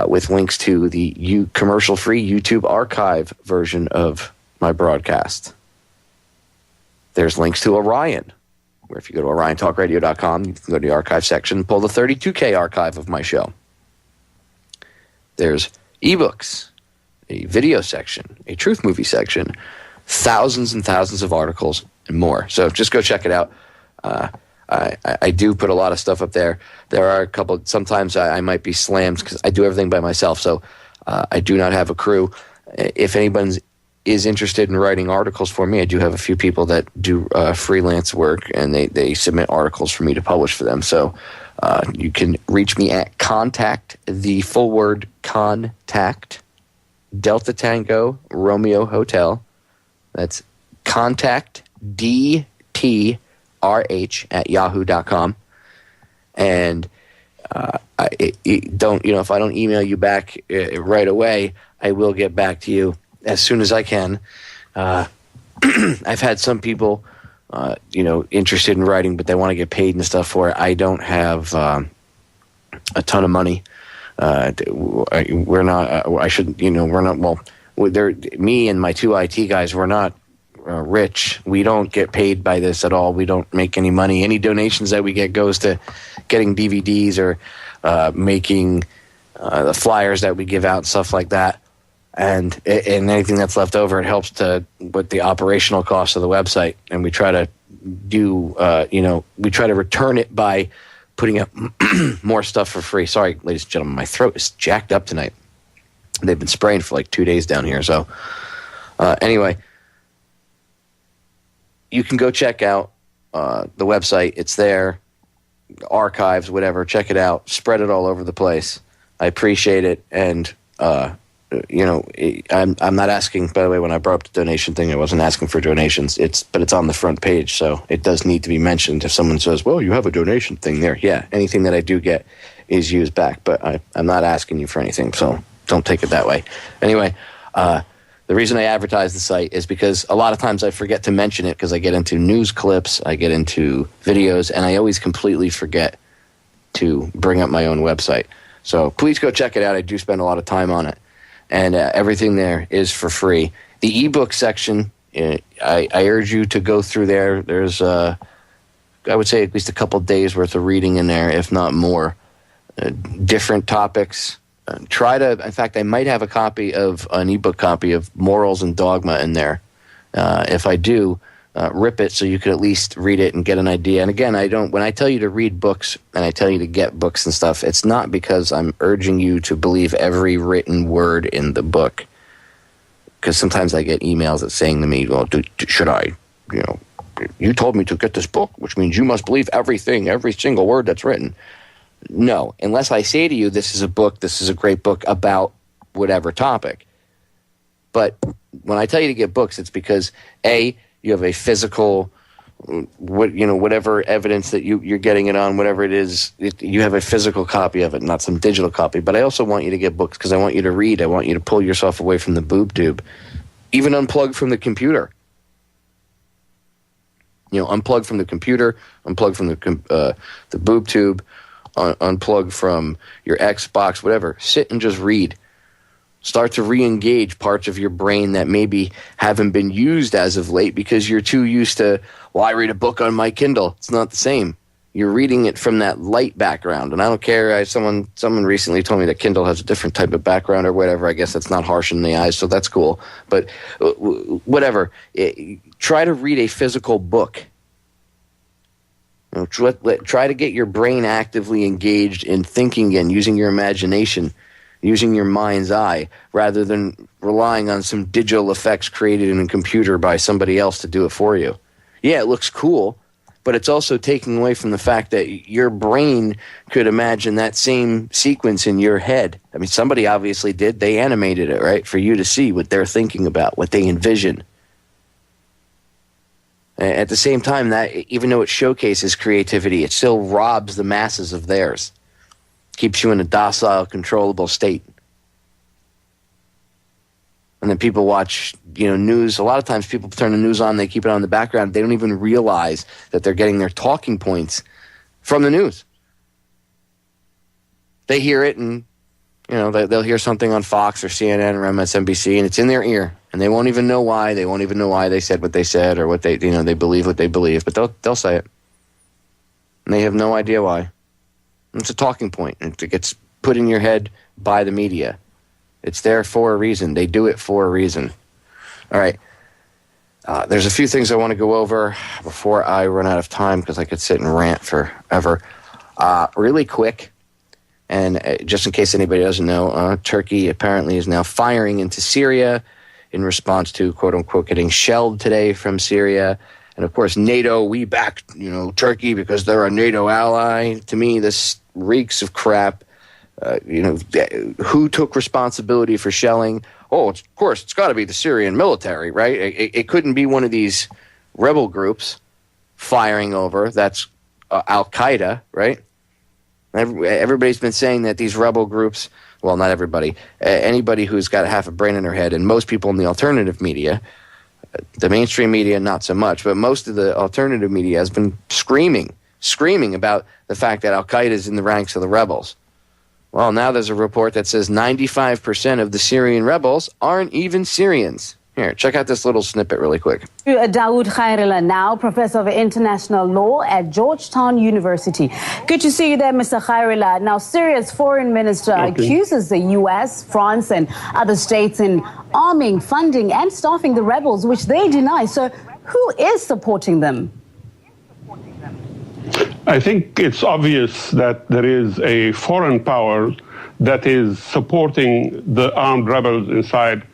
with links to the commercial-free YouTube archive version of my broadcast. There's links to Orion, where if you go to oriontalkradio.com, you can go to the archive section and pull the 32K archive of my show. There's ebooks, a video section, a truth movie section, thousands and thousands of articles, and more. So just go check it out. I do put a lot of stuff up there. There are a couple, sometimes I might be slammed because I do everything by myself, so I do not have a crew. If anyone is interested in writing articles for me, I do have a few people that do freelance work, and they submit articles for me to publish for them. So you can reach me at contact, the full word contact, Delta Tango Romeo Hotel. That's contact DTRH at yahoo.com. And if I don't email you back right away, I will get back to you as soon as I can. I've had some people, interested in writing, but they want to get paid and stuff for it. I don't have a ton of money. We're not. We're not. Well, me and my 2 IT guys, we're not rich. We don't get paid by this at all. We don't make any money. Any donations that we get goes to getting DVDs or making the flyers that we give out and stuff like that. And anything that's left over, it helps with the operational cost of the website. And we try to we try to return it by putting up more stuff for free. Sorry, ladies and gentlemen, my throat is jacked up tonight. They've been spraying for like 2 days down here. So anyway, you can go check out the website. It's there, archives, whatever. Check it out. Spread it all over the place. I appreciate it. And I'm not asking, by the way, when I brought up the donation thing, I wasn't asking for donations. But it's on the front page, so it does need to be mentioned. If someone says, well, you have a donation thing there. Yeah, anything that I do get is used back, but I'm not asking you for anything, so don't take it that way. Anyway, the reason I advertise the site is because a lot of times I forget to mention it because I get into news clips, I get into videos, and I always completely forget to bring up my own website. So please go check it out. I do spend a lot of time on it. And everything there is for free. The ebook section I urge you to go through there. There's, I would say, at least a couple days worth of reading in there, if not more. Different topics. In fact, I might have an ebook copy of Morals and Dogma in there. If I do, rip it so you could at least read it and get an idea. And again, when I tell you to read books and I tell you to get books and stuff, it's not because I'm urging you to believe every written word in the book. Because sometimes I get emails that saying to me, well, should I, you told me to get this book, which means you must believe every single word that's written. No, unless I say to you, this is a great book about whatever topic. But when I tell you to get books, it's because, A, you have a physical, whatever evidence that you're getting it on, whatever it is, you have a physical copy of it, not some digital copy. But I also want you to get books because I want you to read. I want you to pull yourself away from the boob tube. Even unplug from the computer. Unplug from the computer, unplug from the boob tube, unplug from your Xbox, whatever. Sit and just read. Start to re-engage parts of your brain that maybe haven't been used as of late because you're too used to, I read a book on my Kindle. It's not the same. You're reading it from that light background. And I don't care. Someone recently told me that Kindle has a different type of background or whatever. I guess that's not harsh in the eyes, so that's cool. But whatever. Try to read a physical book. Try to get your brain actively engaged in thinking again, using your imagination, using your mind's eye, rather than relying on some digital effects created in a computer by somebody else to do it for you. Yeah, it looks cool, but it's also taking away from the fact that your brain could imagine that same sequence in your head. I mean, somebody obviously did. They animated it, right, for you to see what they're thinking about, what they envision. At the same time, that even though it showcases creativity, it still robs the masses of theirs. Keeps you in a docile, controllable state. And then people watch, news. A lot of times people turn the news on, they keep it on in the background. They don't even realize that they're getting their talking points from the news. They hear it and, they'll hear something on Fox or CNN or MSNBC and it's in their ear. And they won't even know why. They won't even know why they said what they said or what they believe what they believe. But they'll say it. And they have no idea why. It's a talking point. It gets put in your head by the media. It's there for a reason. They do it for a reason. All right. There's a few things I want to go over before I run out of time because I could sit and rant forever. Really quick, and just in case anybody doesn't know, Turkey apparently is now firing into Syria in response to, quote-unquote, getting shelled today from Syria. And, of course, NATO, we back, Turkey because they're a NATO ally. To me, this reeks of crap. Who took responsibility for shelling? Oh, of course, it's got to be the Syrian military, right? It couldn't be one of these rebel groups firing over. That's Al-Qaeda, right? Everybody's been saying that these rebel groups, well, not everybody, anybody who's got half a brain in their head, and most people in the alternative media, the mainstream media, not so much, but most of the alternative media has been screaming about the fact that Al-Qaeda is in the ranks of the rebels. Well, now there's a report that says 95% of the Syrian rebels aren't even Syrians. Here, check out this little snippet really quick. Dawood Khairullah now, Professor of International Law at Georgetown University. Good to see you there, Mr. Khairullah. Now, Syria's foreign minister accuses the U.S., France, and other states in arming, funding, and staffing the rebels, which they deny. So who is supporting them? I think it's obvious that there is a foreign power that is supporting the armed rebels inside.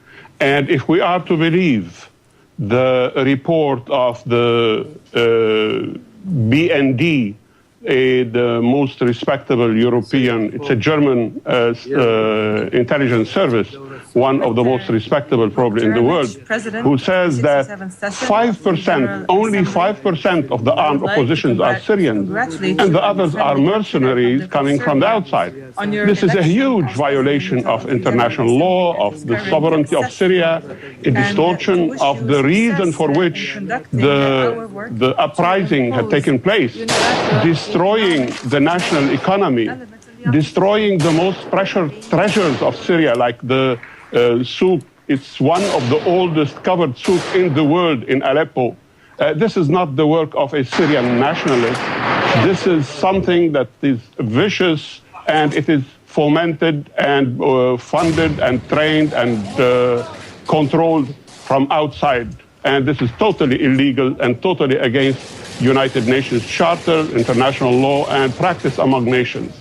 And if we are to believe the report of the BND, the most respectable European, it's a German intelligence service, one of the most respectable probably in the world, who says that 5%, only 5% of the armed oppositions are Syrians, and the others are mercenaries coming from the outside. This is a huge violation of international law, of the sovereignty of Syria, a distortion of the reason for which the uprising had taken place, destroying the national economy, destroying the most precious treasures of Syria, like the souk It's one of the oldest covered suits in the world in Aleppo. This is not the work of a Syrian nationalist. This is something that is vicious, and it is fomented and funded and trained and controlled from outside. And this is totally illegal and totally against United Nations Charter, international law, and practice among nations.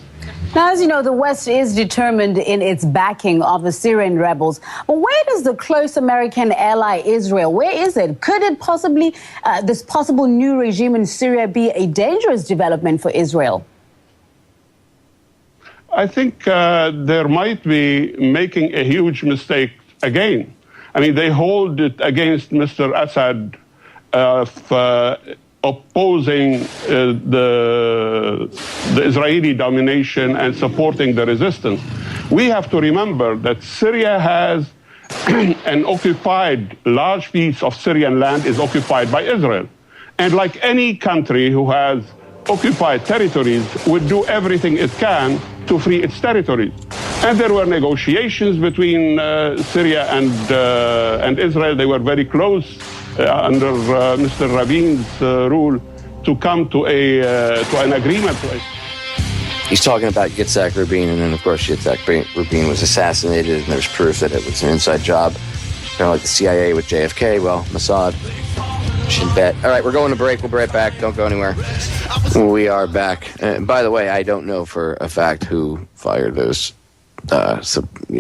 Now, as you know, the West is determined in its backing of the Syrian rebels. But where does the close American ally Israel, where is it? Could it possibly, this possible new regime in Syria, be a dangerous development for Israel? I think there might be making a huge mistake again. I mean, they hold it against Mr. Assad opposing the Israeli domination and supporting the resistance. We have to remember that Syria has an occupied, large piece of Syrian land is occupied by Israel. And like any country who has occupied territories, would do everything it can to free its territories. And there were negotiations between Syria and Israel. They were very close under Mr. Rabin's rule to come to an agreement. He's talking about Yitzhak Rabin, and then, of course, Yitzhak Rabin was assassinated, and there's proof that it was an inside job, kind of like the CIA with JFK. Well, Mossad. Should bet. All right, we're going to break. We'll be right back. Don't go anywhere. We are back. By the way, I don't know for a fact who fired those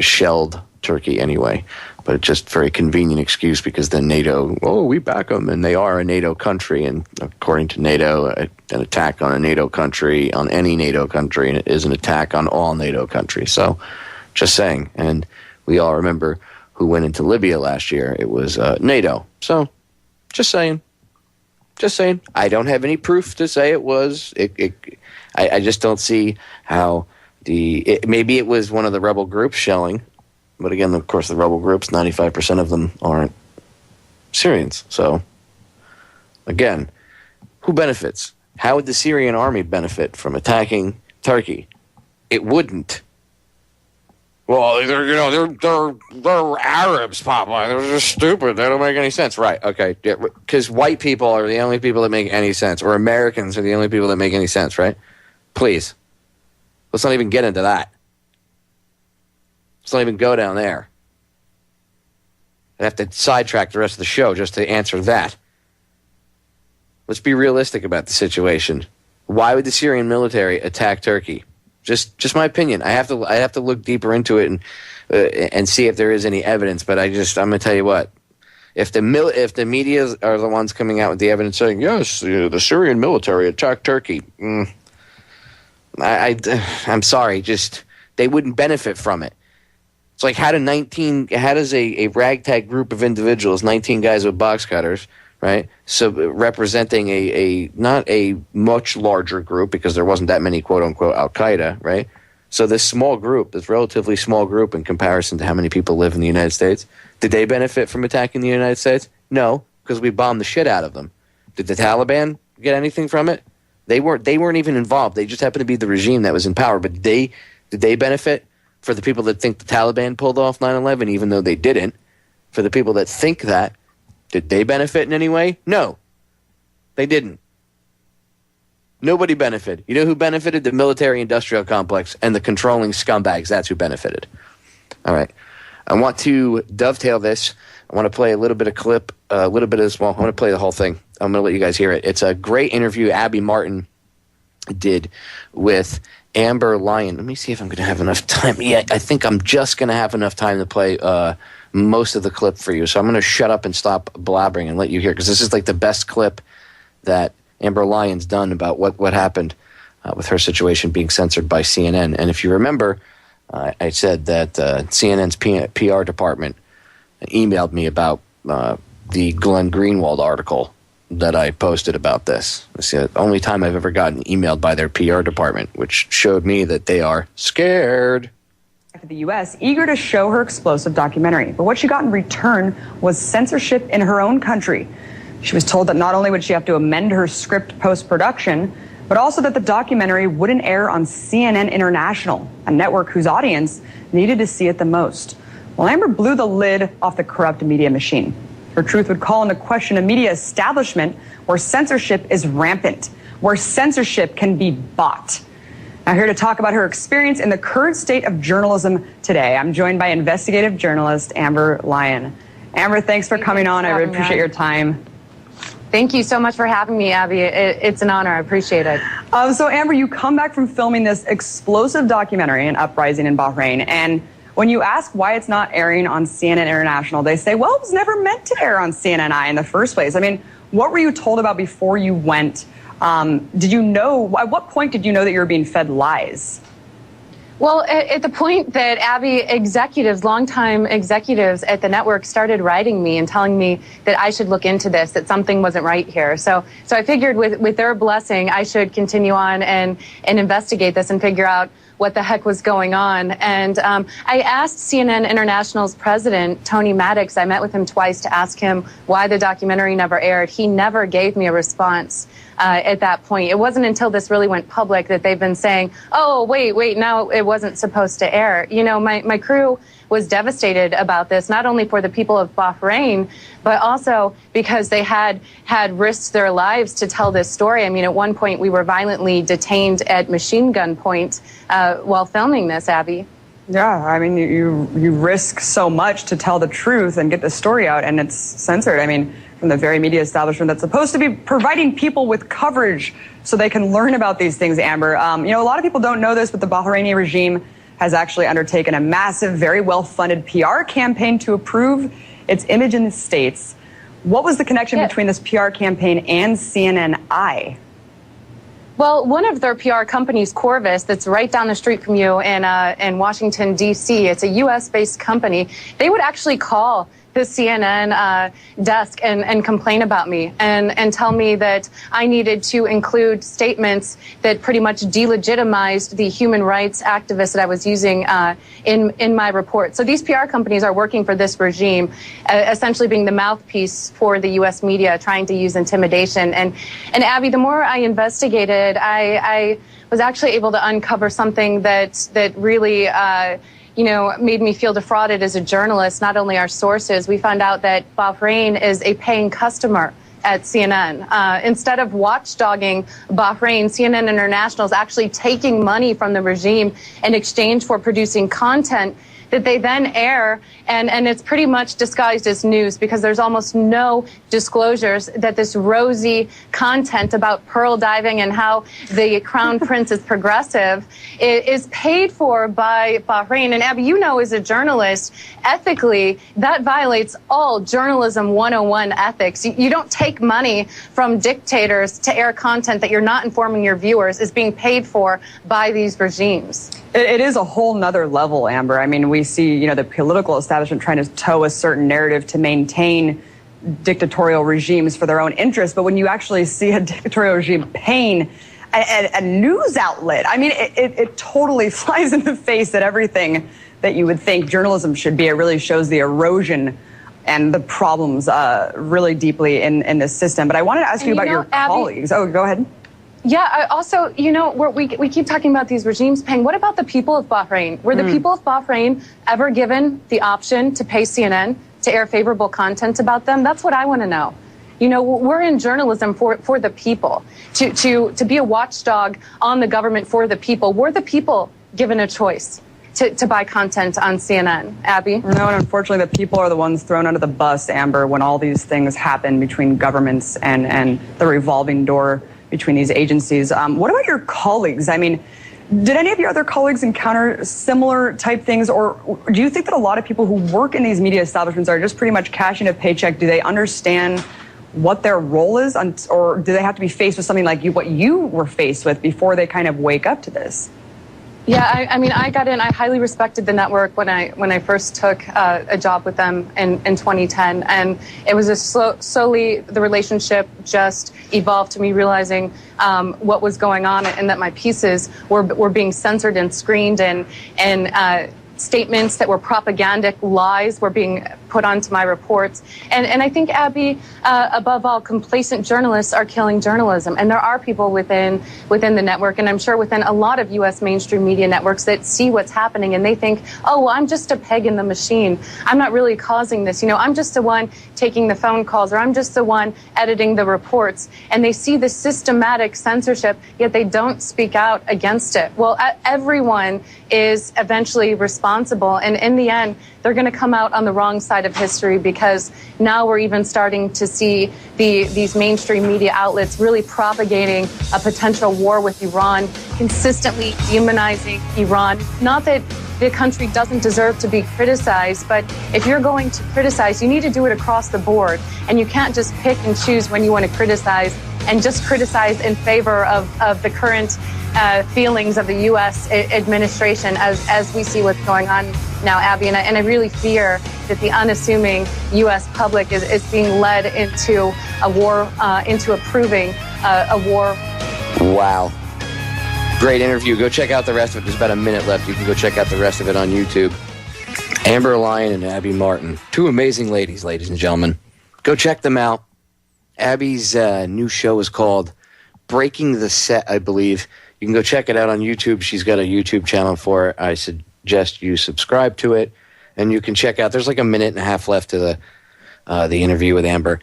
shelled Turkey anyway, but it's just a very convenient excuse because then NATO, we back them, and they are a NATO country, and according to NATO, an attack on a NATO country, on any NATO country, and it is an attack on all NATO countries. So, just saying. And we all remember who went into Libya last year. It was NATO. So, just saying. Just saying. I don't have any proof to say it was. I just don't see how maybe it was one of the rebel groups shelling. But again, of course, the rebel groups, 95% of them aren't Syrians. So, again, who benefits? How would the Syrian army benefit from attacking Turkey? It wouldn't. Well, they're Arabs, Popeye. They're just stupid. They don't make any sense. Right, okay. Because white people are the only people that make any sense, or Americans are the only people that make any sense, right? Please. Let's not even get into that. Let's not even go down there. I'd have to sidetrack the rest of the show just to answer that. Let's be realistic about the situation. Why would the Syrian military attack Turkey? Just my opinion. I have to look deeper into it and see if there is any evidence. But I'm going to tell you what. If the media are the ones coming out with the evidence saying yes, the Syrian military attacked Turkey, I'm sorry. Just they wouldn't benefit from it. It's like how does a ragtag group of individuals, 19 guys with box cutters, right? So representing not a much larger group because there wasn't that many quote unquote Al-Qaeda, right? So this small group, this relatively small group in comparison to how many people live in the United States, did they benefit from attacking the United States? No, because we bombed the shit out of them. Did the Taliban get anything from it? They weren't even involved. They just happened to be the regime that was in power. But did they benefit? For the people that think the Taliban pulled off 9/11, even though they didn't, for the people that think that, did they benefit in any way? No, they didn't. Nobody benefited. You know who benefited? The military-industrial complex and the controlling scumbags. That's who benefited. All right. I want to dovetail this. I want to play a little bit of clip, I want to play the whole thing. I'm going to let you guys hear it. It's a great interview Abby Martin did with Amber Lyon. Let me see if I'm going to have enough time. Yeah, I think I'm just going to have enough time to play most of the clip for you. So I'm going to shut up and stop blabbering and let you hear, because this is like the best clip that Amber Lyon's done about what happened with her situation being censored by CNN. And if you remember, I said that CNN's PR department emailed me about the Glenn Greenwald article that I posted about this. It's the only time I've ever gotten emailed by their PR department, which showed me that they are scared. The U.S. eager to show her explosive documentary, but what she got in return was censorship in her own country. She was told that not only would she have to amend her script post-production, but also that the documentary wouldn't air on CNN International, a network whose audience needed to see it the most. Well, Amber blew the lid off the corrupt media machine. Her truth would call into question a media establishment where censorship is rampant, where censorship can be bought. Now, here to talk about her experience in the current state of journalism today, I'm joined by investigative journalist Amber Lyon. Amber, thanks for coming on. I really appreciate your time. Thank you so much for having me, Abby. It's an honor. I appreciate it. So, Amber, you come back from filming this explosive documentary, An Uprising in Bahrain, and when you ask why it's not airing on CNN International, they say, well, it was never meant to air on CNNI in the first place. I mean, what were you told about before you went? Did you know, at what point did you know that you were being fed lies? Well, at the point that Abby executives, longtime executives at the network started writing me and telling me that I should look into this, that something wasn't right here. So I figured with their blessing, I should continue on and investigate this and figure out what the heck was going on. And I asked CNN International's president, Tony Maddox, I met with him twice to ask him why the documentary never aired. He never gave me a response at that point. It wasn't until this really went public that they've been saying, oh, wait, now it wasn't supposed to air. You know, my crew was devastated about this, not only for the people of Bahrain, but also because they had risked their lives to tell this story. I mean, at one point we were violently detained at machine gun point while filming this, Abby. Yeah, I mean, you risk so much to tell the truth and get the story out, and it's censored. I mean, from the very media establishment that's supposed to be providing people with coverage so they can learn about these things, Amber. You know, a lot of people don't know this, but the Bahraini regime has actually undertaken a massive, very well-funded PR campaign to improve its image in the States. What was the connection between this PR campaign and CNNI? Well, one of their PR companies, Corvus, that's right down the street from you in Washington, D.C., it's a U.S.-based company. They would actually call the CNN desk and complain about me and tell me that I needed to include statements that pretty much delegitimized the human rights activists that I was using in my report. So these PR companies are working for this regime, essentially being the mouthpiece for the U.S. media, trying to use intimidation. And Abby, the more I investigated, I was actually able to uncover something that really made me feel defrauded as a journalist. Not only our sources, we found out that Bahrain is a paying customer at CNN. Instead of watchdogging Bahrain, CNN International is actually taking money from the regime in exchange for producing content that they then air, and it's pretty much disguised as news because there's almost no disclosures that this rosy content about pearl diving and how the crown prince is progressive is paid for by Bahrain. And Abby, you know, as a journalist, ethically, that violates all journalism 101 ethics. You don't take money from dictators to air content that you're not informing your viewers is being paid for by these regimes. It is a whole nother level, Amber. I mean, we see, you know, the political establishment trying to toe a certain narrative to maintain dictatorial regimes for their own interests. But when you actually see a dictatorial regime paying a news outlet, I mean, it totally flies in the face that everything that you would think journalism should be. It really shows the erosion and the problems really deeply in this system. But I wanted to ask you about your colleagues. Oh, go ahead. Yeah, I also, you know, we keep talking about these regimes paying. What about the people of Bahrain? Were the people of Bahrain ever given the option to pay CNN to air favorable content about them? That's what I want to know. You know, we're in journalism for the people, to be a watchdog on the government for the people. We're the people given a choice to buy content on CNN. Abby? No, and unfortunately the people are the ones thrown under the bus, Amber, when all these things happen between governments and the revolving door between these agencies. What about your colleagues? I mean, did any of your other colleagues encounter similar type things, or do you think that a lot of people who work in these media establishments are just pretty much cashing a paycheck? Do they understand what their role is, or do they have to be faced with something like what you were faced with before they kind of wake up to this? Yeah, I mean, I got in. I highly respected the network when I first took a job with them in 2010, and it was slowly the relationship just evolved to me realizing what was going on and that my pieces were being censored and screened, and statements that were propagandic lies were being put onto my reports. And I think, Abby, above all, complacent journalists are killing journalism. And there are people within the network, and I'm sure within a lot of U.S. mainstream media networks, that see what's happening and they think, oh, well, I'm just a peg in the machine. I'm not really causing this. I'm just the one taking the phone calls, or I'm just the one editing the reports. And they see the systematic censorship, yet they don't speak out against it. Well, everyone is eventually responsible. And in the end, they're going to come out on the wrong side of history, because now we're even starting to see these mainstream media outlets really propagating a potential war with Iran, consistently demonizing Iran. Not that the country doesn't deserve to be criticized, but if you're going to criticize, you need to do it across the board. And you can't just pick and choose when you want to criticize, and just criticize in favor of the current feelings of the U.S. administration as we see what's going on now, Abby. And I really fear that the unassuming U.S. public is being led into a war, into approving a war. Wow. Great interview. Go check out the rest of it. There's about a minute left. You can go check out the rest of it on YouTube. Amber Lyon and Abby Martin. Two amazing ladies and gentlemen. Go check them out. Abby's new show is called Breaking the Set, I believe. You can go check it out on YouTube. She's got a YouTube channel for it. I suggest you subscribe to it. And you can check out, there's like a minute and a half left to the interview with Amber.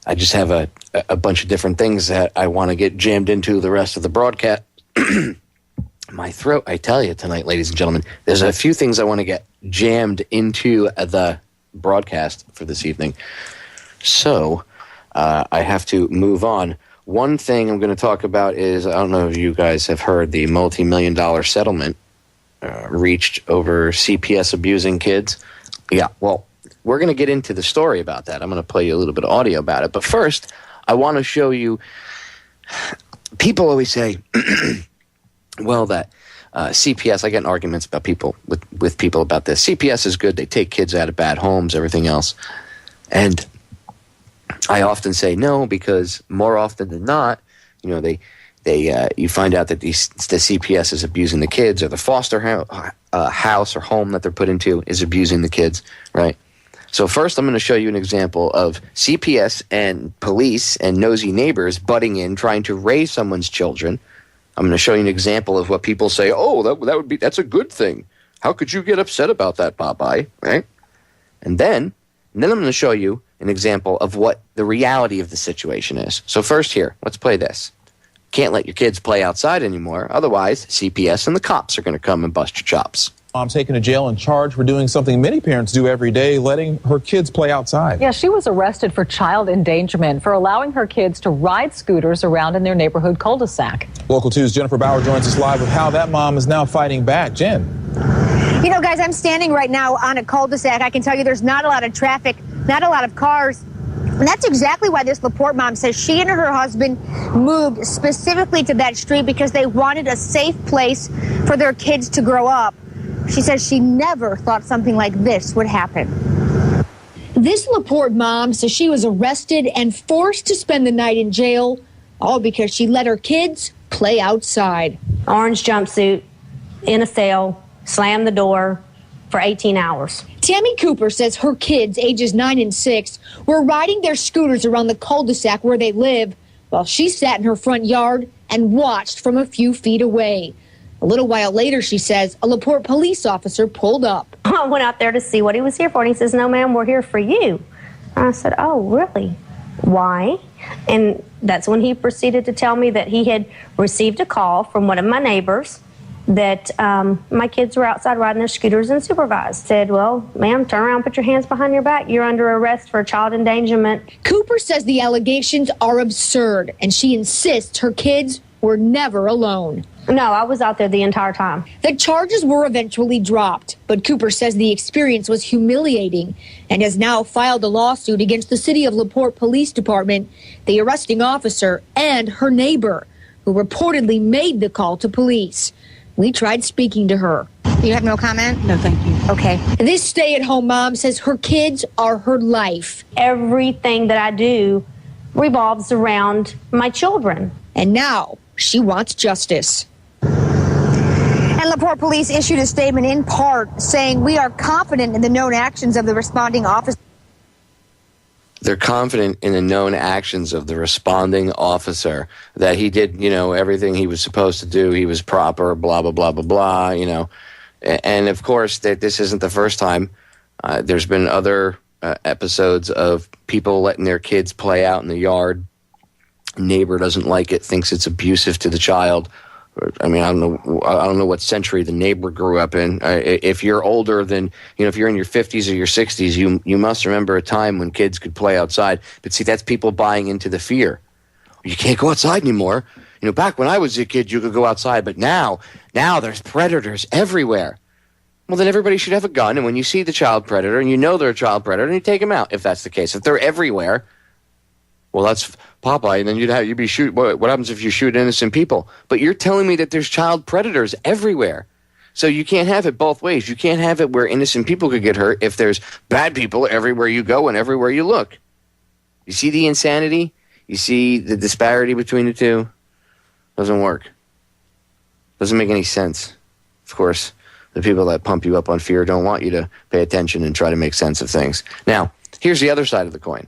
I just have a bunch of different things that I want to get jammed into the rest of the broadcast. My throat, I tell you tonight, ladies and gentlemen, there's a few things I want to get jammed into the broadcast for this evening. So I have to move on. One thing I'm going to talk about is, I don't know if you guys have heard, the multi-million-dollar settlement reached over CPS abusing kids. Yeah, well, we're going to get into the story about that. I'm going to play you a little bit of audio about it. But first, I want to show you, people always say, well, that CPS, I get in arguments about people with people about this. CPS is good. They take kids out of bad homes, everything else. And I often say no, because more often than not, you find out that the CPS is abusing the kids, or the foster house or home that they're put into is abusing the kids, right? So first, I'm going to show you an example of CPS and police and nosy neighbors butting in, trying to raise someone's children. I'm going to show you an example of what people say, oh, that's a good thing. How could you get upset about that, Popeye, right? And then I'm going to show you an example of what the reality of the situation is. So first here, let's play this. Can't let your kids play outside anymore. Otherwise, CPS and the cops are going to come and bust your chops. Mom taken to jail and charged for doing something many parents do every day, letting her kids play outside. Yeah, she was arrested for child endangerment for allowing her kids to ride scooters around in their neighborhood cul-de-sac. Local 2's Jennifer Bauer joins us live with how that mom is now fighting back. Jen. You know, guys, I'm standing right now on a cul-de-sac. I can tell you there's not a lot of traffic, not a lot of cars. And that's exactly why this LaPorte mom says she and her husband moved specifically to that street, because they wanted a safe place for their kids to grow up. She says she never thought something like this would happen. This LaPorte mom says she was arrested and forced to spend the night in jail, all because she let her kids play outside. Orange jumpsuit, in a cell, slammed the door for 18 hours. Tammy Cooper says her kids, ages 9 and 6, were riding their scooters around the cul-de-sac where they live, while she sat in her front yard and watched from a few feet away. A little while later, she says, a LaPorte police officer pulled up. I went out there to see what he was here for, and he says, no, ma'am, we're here for you. And I said, oh, really? Why? And that's when he proceeded to tell me that he had received a call from one of my neighbors that my kids were outside riding their scooters and supervised. Said, well, ma'am, turn around, put your hands behind your back. You're under arrest for child endangerment. Cooper says the allegations are absurd, and she insists her kids were never alone. No, I was out there the entire time. The charges were eventually dropped, but Cooper says the experience was humiliating and has now filed a lawsuit against the City of LaPorte Police Department, the arresting officer, and her neighbor, who reportedly made the call to police. We tried speaking to her. You have no comment? No, thank you. Okay. This stay-at-home mom says her kids are her life. Everything that I do revolves around my children. And now she wants justice. And Shreveport police issued a statement in part saying we are confident in the known actions of the responding officer. They're confident in the known actions of the responding officer, that he did, everything he was supposed to do. He was proper, blah, blah, blah, blah, blah, And, of course, that this isn't the first time. There's been other episodes of people letting their kids play out in the yard. Neighbor doesn't like it, thinks it's abusive to the child. I mean, I don't know what century the neighbor grew up in. If you're older than, if you're in your 50s or your 60s, you must remember a time when kids could play outside. But see, that's people buying into the fear. You can't go outside anymore. Back when I was a kid, you could go outside, but now there's predators everywhere. Well, then everybody should have a gun, and when you see the child predator, and they're a child predator, and you take them out, if that's the case. If they're everywhere, well, that's Popeye, and then you'd be shoot. What happens if you shoot innocent people? But you're telling me that there's child predators everywhere. So you can't have it both ways. You can't have it where innocent people could get hurt if there's bad people everywhere you go and everywhere you look. You see the insanity? You see the disparity between the two? Doesn't work. Doesn't make any sense. Of course, the people that pump you up on fear don't want you to pay attention and try to make sense of things. Now, here's the other side of the coin.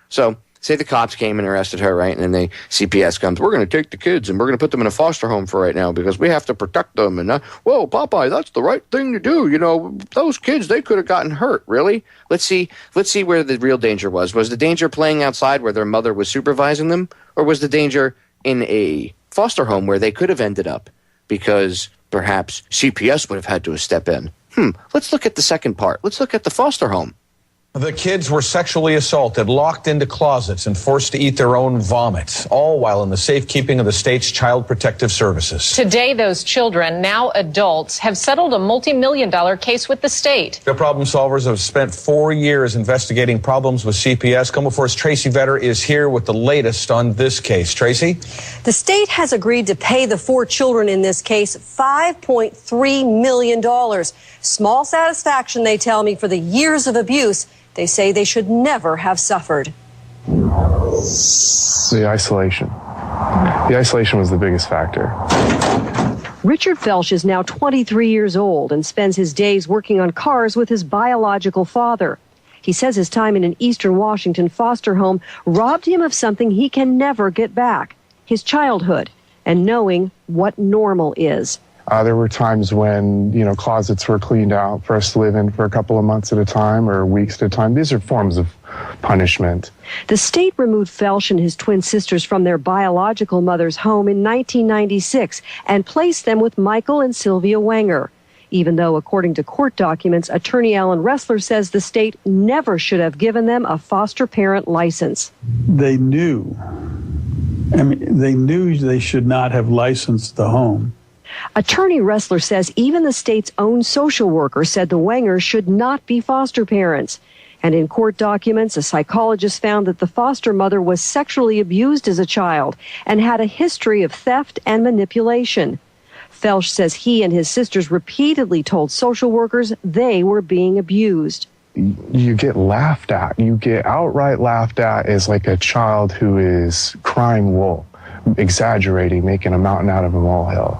So, say the cops came and arrested her, right? And then CPS comes, we're going to take the kids and we're going to put them in a foster home for right now because we have to protect them. And, whoa, Popeye, that's the right thing to do. Those kids, they could have gotten hurt. Really? Let's see where the real danger was. Was the danger playing outside where their mother was supervising them? Or was the danger in a foster home where they could have ended up because perhaps CPS would have had to step in? Let's look at the second part. Let's look at the foster home. The kids were sexually assaulted, locked into closets, and forced to eat their own vomit, all while in the safekeeping of the state's Child Protective Services. Today, those children, now adults, have settled a multi-million-dollar case with the state. The problem solvers have spent 4 years investigating problems with CPS. Come4's Tracy Vetter is here with the latest on this case. Tracy? The state has agreed to pay the 4 children in this case $5.3 million. Small satisfaction, they tell me, for the years of abuse they say they should never have suffered. The isolation. The isolation was the biggest factor. Richard Felsch is now 23 years old and spends his days working on cars with his biological father. He says his time in an Eastern Washington foster home robbed him of something he can never get back, his childhood, and knowing what normal is. There were times when, closets were cleaned out for us to live in for a couple of months at a time or weeks at a time. These are forms of punishment. The state removed Felsch and his twin sisters from their biological mother's home in 1996 and placed them with Michael and Sylvia Wenger. Even though, according to court documents, attorney Alan Ressler says the state never should have given them a foster parent license. They knew. They knew they should not have licensed the home. Attorney Ressler says even the state's own social worker said the Wengers should not be foster parents. And in court documents, a psychologist found that the foster mother was sexually abused as a child and had a history of theft and manipulation. Felsch says he and his sisters repeatedly told social workers they were being abused. You get laughed at. You get outright laughed at as like a child who is crying wolf, exaggerating, making a mountain out of a molehill.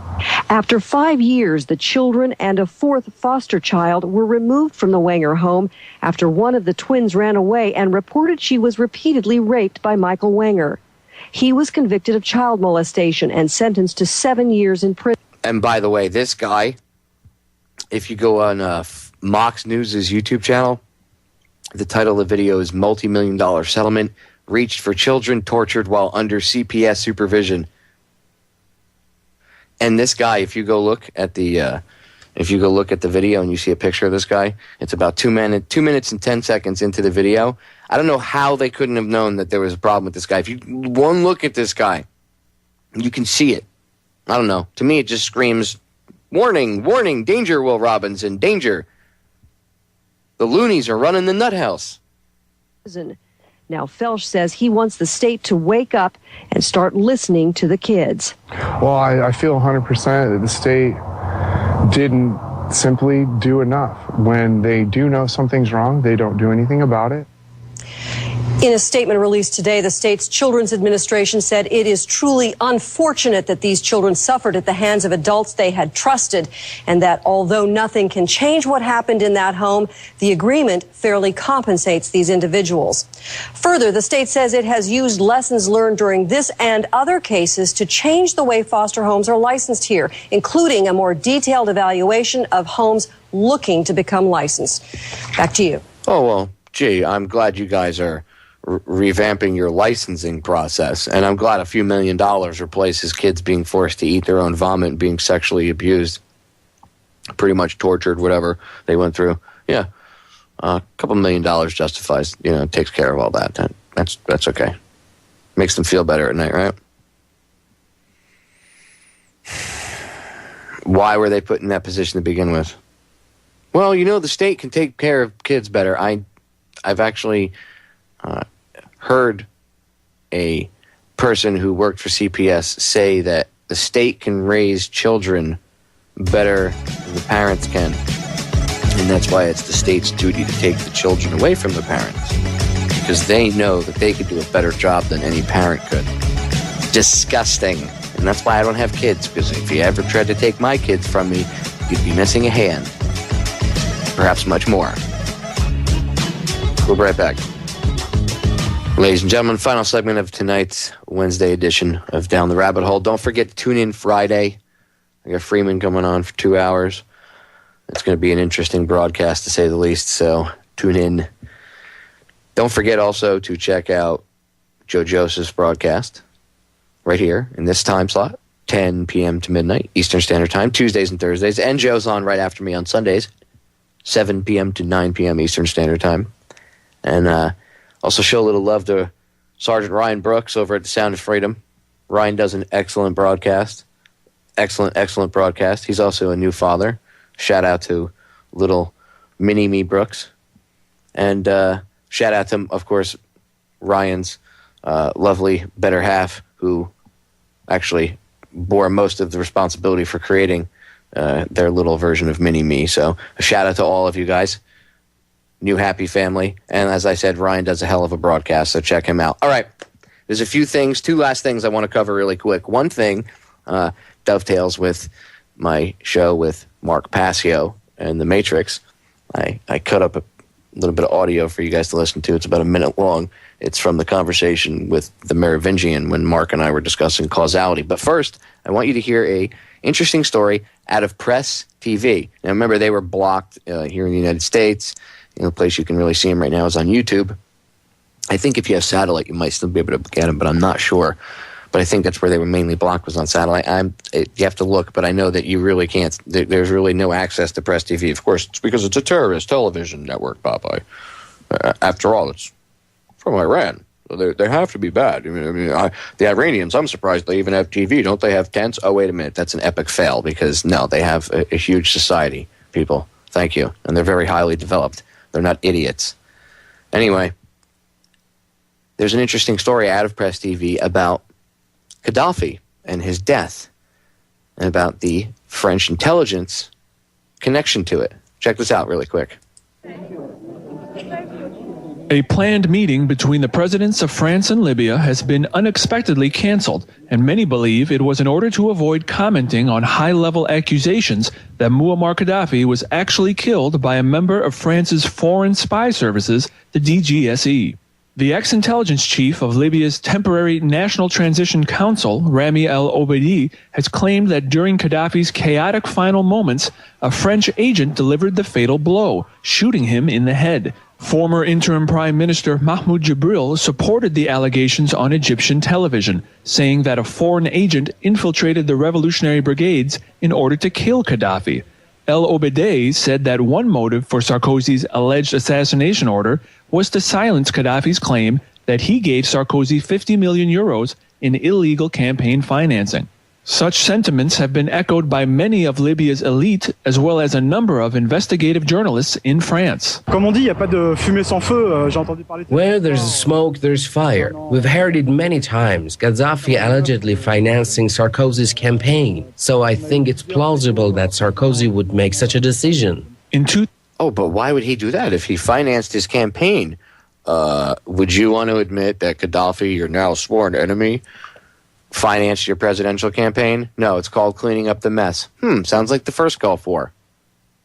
After 5 years, the children and a 4th foster child were removed from the Wenger home after one of the twins ran away and reported she was repeatedly raped by Michael Wenger. He was convicted of child molestation and sentenced to 7 years in prison. And by the way, this guy, if you go on Foxnews' YouTube channel, the title of the video is Multi-Million-Dollar Settlement Reached for Children Tortured While Under CPS Supervision. And this guy, if you go look at the video and you see a picture of this guy, it's about 2 minutes and 10 seconds into the video. I don't know how they couldn't have known that there was a problem with this guy. If you one look at this guy, you can see it. I don't know. To me, it just screams, warning, warning, danger, Will Robinson, danger. The loonies are running the nut house. Now, Felsch says he wants the state to wake up and start listening to the kids. Well, I feel 100% that the state didn't simply do enough. When they do know something's wrong, they don't do anything about it. In a statement released today, the state's Children's Administration said it is truly unfortunate that these children suffered at the hands of adults they had trusted, and that although nothing can change what happened in that home, the agreement fairly compensates these individuals. Further, the state says it has used lessons learned during this and other cases to change the way foster homes are licensed here, including a more detailed evaluation of homes looking to become licensed. Back to you. Oh, well, gee, I'm glad you guys are revamping your licensing process, and I'm glad a few $1 million replaces kids being forced to eat their own vomit and being sexually abused, pretty much tortured, whatever they went through. Yeah, a couple $1 million justifies, takes care of all that. That's okay. Makes them feel better at night, right? Why were they put in that position to begin with? Well, the state can take care of kids better. I've actually heard a person who worked for CPS say that the state can raise children better than the parents can. And that's why it's the state's duty to take the children away from the parents, because they know that they could do a better job than any parent could. Disgusting. And that's why I don't have kids, because if you ever tried to take my kids from me, you'd be missing a hand. Perhaps much more. We'll be right back. Ladies and gentlemen, final segment of tonight's Wednesday edition of Down the Rabbit Hole. Don't forget to tune in Friday. I got Freeman coming on for 2 hours. It's going to be an interesting broadcast, to say the least, so tune in. Don't forget also to check out Joe Joseph's broadcast right here in this time slot, 10 p.m. to midnight, Eastern Standard Time, Tuesdays and Thursdays. And Joe's on right after me on Sundays, 7 p.m. to 9 p.m. Eastern Standard Time. And also show a little love to Sergeant Ryan Brooks over at the Sound of Freedom. Ryan does an excellent broadcast. Excellent broadcast. He's also a new father. Shout out to little mini-me Brooks. And shout out to, of course, Ryan's lovely better half, who actually bore most of the responsibility for creating their little version of mini-me. So a shout out to all of you guys. New happy family. And as I said, Ryan does a hell of a broadcast, so check him out. All right. There's a few things, two last things I want to cover really quick. One thing dovetails with my show with Mark Passio and The Matrix. I cut up a little bit of audio for you guys to listen to. It's about a minute long. It's from the conversation with the Merovingian when Mark and I were discussing causality. But first, I want you to hear a interesting story out of Press TV. Now, remember, they were blocked here in the United States. The place you can really see them right now is on YouTube. I think if you have satellite, you might still be able to get them, but I'm not sure. But I think that's where they were mainly blocked, was on satellite. You have to look, but I know that you really can't. There's really no access to Press TV. Of course, it's because it's a terrorist television network, Popeye. After all, it's from Iran. So they have to be bad. The Iranians, I'm surprised they even have TV. Don't they have tents? Oh, wait a minute. That's an epic fail, because, no, they have a huge society, people. Thank you. And they're very highly developed. They're not idiots. Anyway, there's an interesting story out of Press TV about Gaddafi and his death, and about the French intelligence connection to it. Check this out really quick. A planned meeting between the presidents of France and Libya has been unexpectedly canceled, and many believe it was in order to avoid commenting on high-level accusations that Muammar Gaddafi was actually killed by a member of France's foreign spy services, the DGSE. The ex-intelligence chief of Libya's temporary National Transition Council, Rami El-Obeidi, has claimed that during Gaddafi's chaotic final moments, a French agent delivered the fatal blow, shooting him in the head. Former interim Prime Minister Mahmoud Jibril supported the allegations on Egyptian television, saying that a foreign agent infiltrated the revolutionary brigades in order to kill Gaddafi. El-Obeidi said that one motive for Sarkozy's alleged assassination order was to silence Gaddafi's claim that he gave Sarkozy 50 million euros in illegal campaign financing. Such sentiments have been echoed by many of Libya's elite, as well as a number of investigative journalists in France. Where there's smoke, there's fire. We've heard it many times. Gaddafi allegedly financing Sarkozy's campaign. So I think it's plausible that Sarkozy would make such a decision. But why would he do that if he financed his campaign? would you want to admit that Gaddafi, your now sworn enemy, financed your presidential campaign? No, it's called cleaning up the mess. Sounds like the first Gulf War.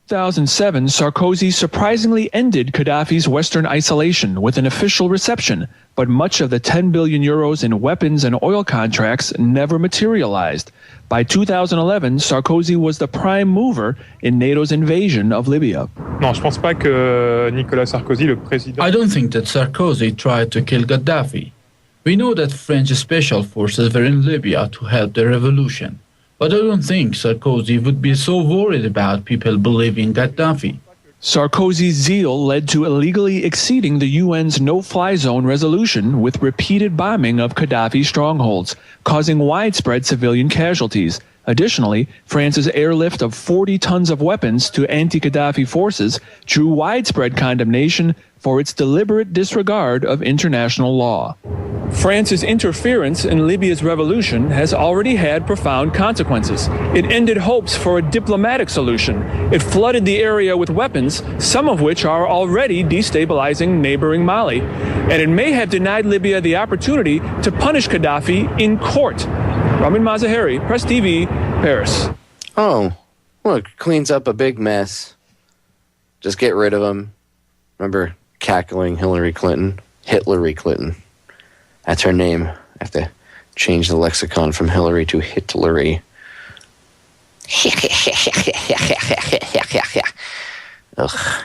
2007, Sarkozy surprisingly ended Gaddafi's Western isolation with an official reception, but much of the 10 billion euros in weapons and oil contracts never materialized. By 2011, Sarkozy was the prime mover in NATO's invasion of Libya. I don't think that Sarkozy tried to kill Gaddafi. We know that French special forces were in Libya to help the revolution. But I don't think Sarkozy would be so worried about people believing Gaddafi. Sarkozy's zeal led to illegally exceeding the UN's no-fly zone resolution with repeated bombing of Gaddafi strongholds, causing widespread civilian casualties. Additionally, France's airlift of 40 tons of weapons to anti-Gaddafi forces drew widespread condemnation for its deliberate disregard of international law. France's interference in Libya's revolution has already had profound consequences. It ended hopes for a diplomatic solution. It flooded the area with weapons, some of which are already destabilizing neighboring Mali. And it may have denied Libya the opportunity to punish Gaddafi in court. Ramin Mazaheri, Press TV, Paris. Oh, look, cleans up a big mess. Just get rid of him. Remember cackling Hillary Clinton? Hitlery Clinton. That's her name. I have to change the lexicon from Hillary to Hitlery. Ugh.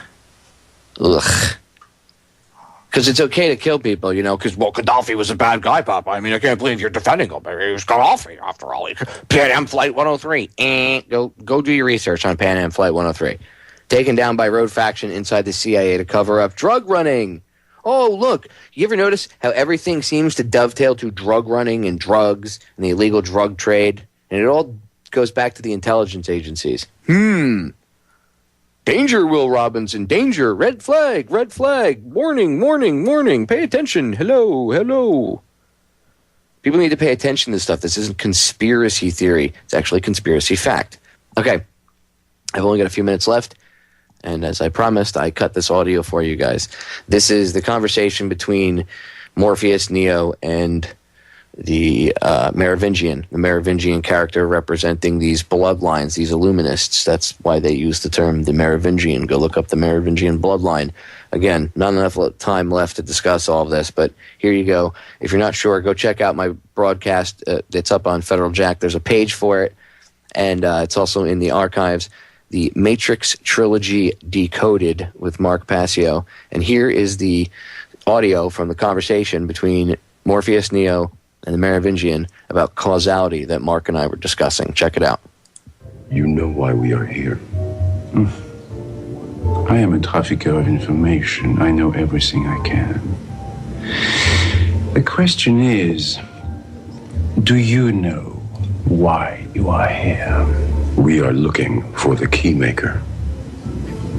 Because it's okay to kill people, you know, because, well, Gaddafi was a bad guy, Papa. I mean, I can't believe you're defending him. He was Gaddafi, after all. Pan Am Flight 103. Go do your research on Pan Am Flight 103. Taken down by rogue faction inside the CIA to cover up drug running. Oh, look, you ever notice how everything seems to dovetail to drug running and drugs and the illegal drug trade? And it all goes back to the intelligence agencies. Danger, Will Robinson, danger, red flag, warning, warning, warning, pay attention, hello. People need to pay attention to stuff. This isn't conspiracy theory. It's actually conspiracy fact. Okay, I've only got a few minutes left. And as I promised, I cut this audio for you guys. This is the conversation between Morpheus, Neo, and the Merovingian character representing these bloodlines, these Illuminists. That's why they use the term the Merovingian. Go look up the Merovingian bloodline. Again, not enough time left to discuss all of this, but here you go. If you're not sure, go check out my broadcast. It's up on Federal Jack. There's a page for it, and it's also in the archives. The Matrix Trilogy Decoded with Mark Passio. And here is the audio from the conversation between Morpheus, Neo, and the Merovingian about causality that Mark and I were discussing. Check it out. You know why we are here. I am a trafficker of information. I know everything I can. The question is, do you know why you are here? We are looking for the keymaker.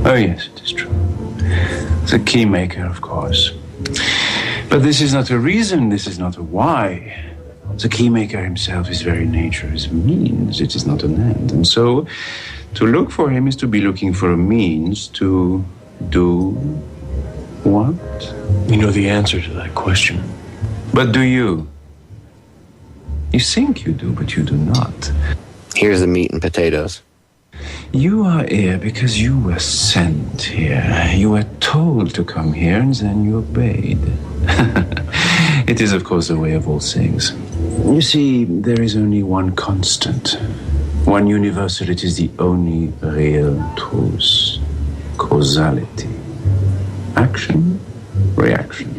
Oh, yes, it is true. The keymaker, of course. But this is not a reason, this is not a why. The keymaker himself, his very nature is a means, it is not an end. And so, to look for him is to be looking for a means to do what? You know the answer to that question. But do you? You think you do, but you do not. Here's the meat and potatoes. You are here because you were sent here. You were told to come here and then you obeyed. It is, of course, the way of all things. You see, there is only one constant, one universal. It is the only real truth. Causality. Action, reaction,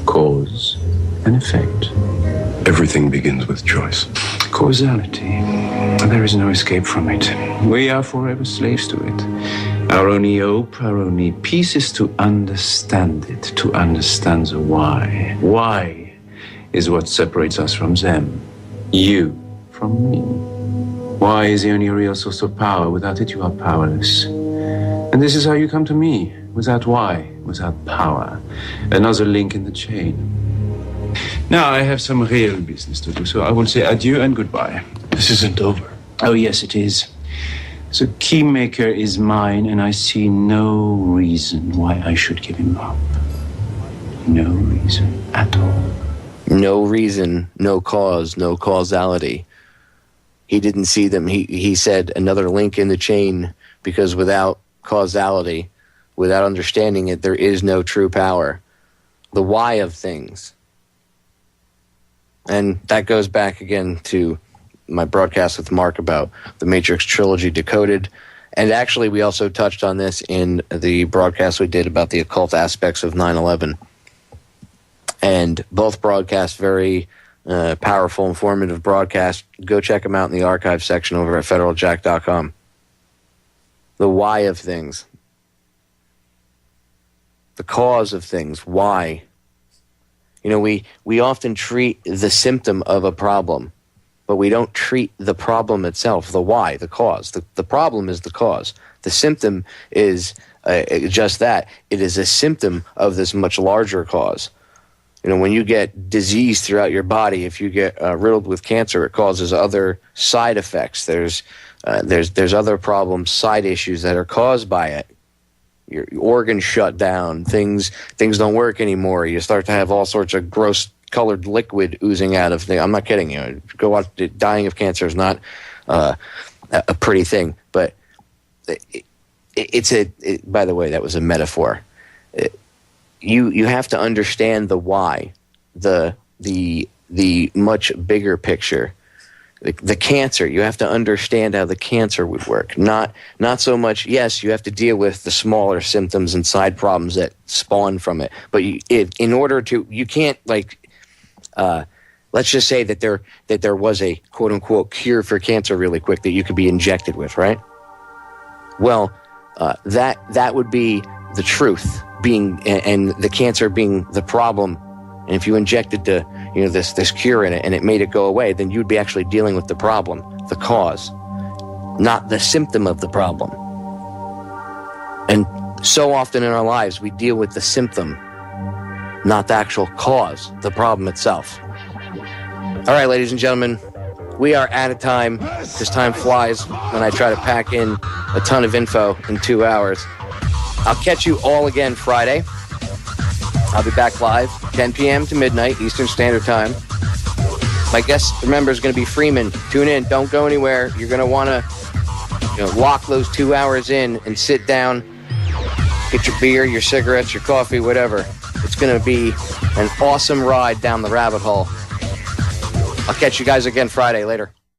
cause and effect. Everything begins with choice. Causality. There is no escape from it. We are forever slaves to it. Our only hope, our only peace is to understand it, to understand the why. Why is what separates us from them, you from me. Why is the only real source of power. Without it, you are powerless. And this is how you come to me. Without why, without power. Another link in the chain. Now, I have some real business to do, so I will say adieu and goodbye. This isn't over. Oh, yes, it is. The keymaker is mine, and I see no reason why I should give him up. No reason at all. No reason, no cause, no causality. He didn't see them. He said another link in the chain, because without causality, without understanding it, there is no true power. The why of things. And that goes back again to my broadcast with Mark about the Matrix Trilogy Decoded. And actually, we also touched on this in the broadcast we did about the occult aspects of 9/11. And both broadcasts, very powerful, informative broadcasts. Go check them out in the archive section over at federaljack.com. The why of things. The cause of things. Why? You know, we often treat the symptom of a problem, but we don't treat the problem itself, the why, the cause. The problem is the cause. The symptom is just that. It is a symptom of this much larger cause. You know, when you get disease throughout your body, if you get riddled with cancer, it causes other side effects. There's other problems, side issues that are caused by it. Your organs shut down. Things don't work anymore. You start to have all sorts of gross colored liquid oozing out of things. I'm not kidding you. Go out. Dying of cancer is not a pretty thing, but by the way, that was a metaphor. You have to understand the why, the much bigger picture. The cancer, you have to understand how the cancer would work. Not so much, yes, you have to deal with the smaller symptoms and side problems that spawn from it. But in order to, you can't, like, let's just say that there was a quote-unquote cure for cancer really quick that you could be injected with, right? Well, that would be the truth, and the cancer being the problem. And if you injected this cure in it and it made it go away, then you'd be actually dealing with the problem, the cause, not the symptom of the problem. And so often in our lives, we deal with the symptom, not the actual cause, the problem itself. All right, ladies and gentlemen, we are out of time. This time flies when I try to pack in a ton of info in 2 hours. I'll catch you all again Friday. I'll be back live, 10 p.m. to midnight, Eastern Standard Time. My guest, remember, is going to be Freeman. Tune in. Don't go anywhere. You're going to want to lock those 2 hours in and sit down, get your beer, your cigarettes, your coffee, whatever. It's going to be an awesome ride down the rabbit hole. I'll catch you guys again Friday. Later.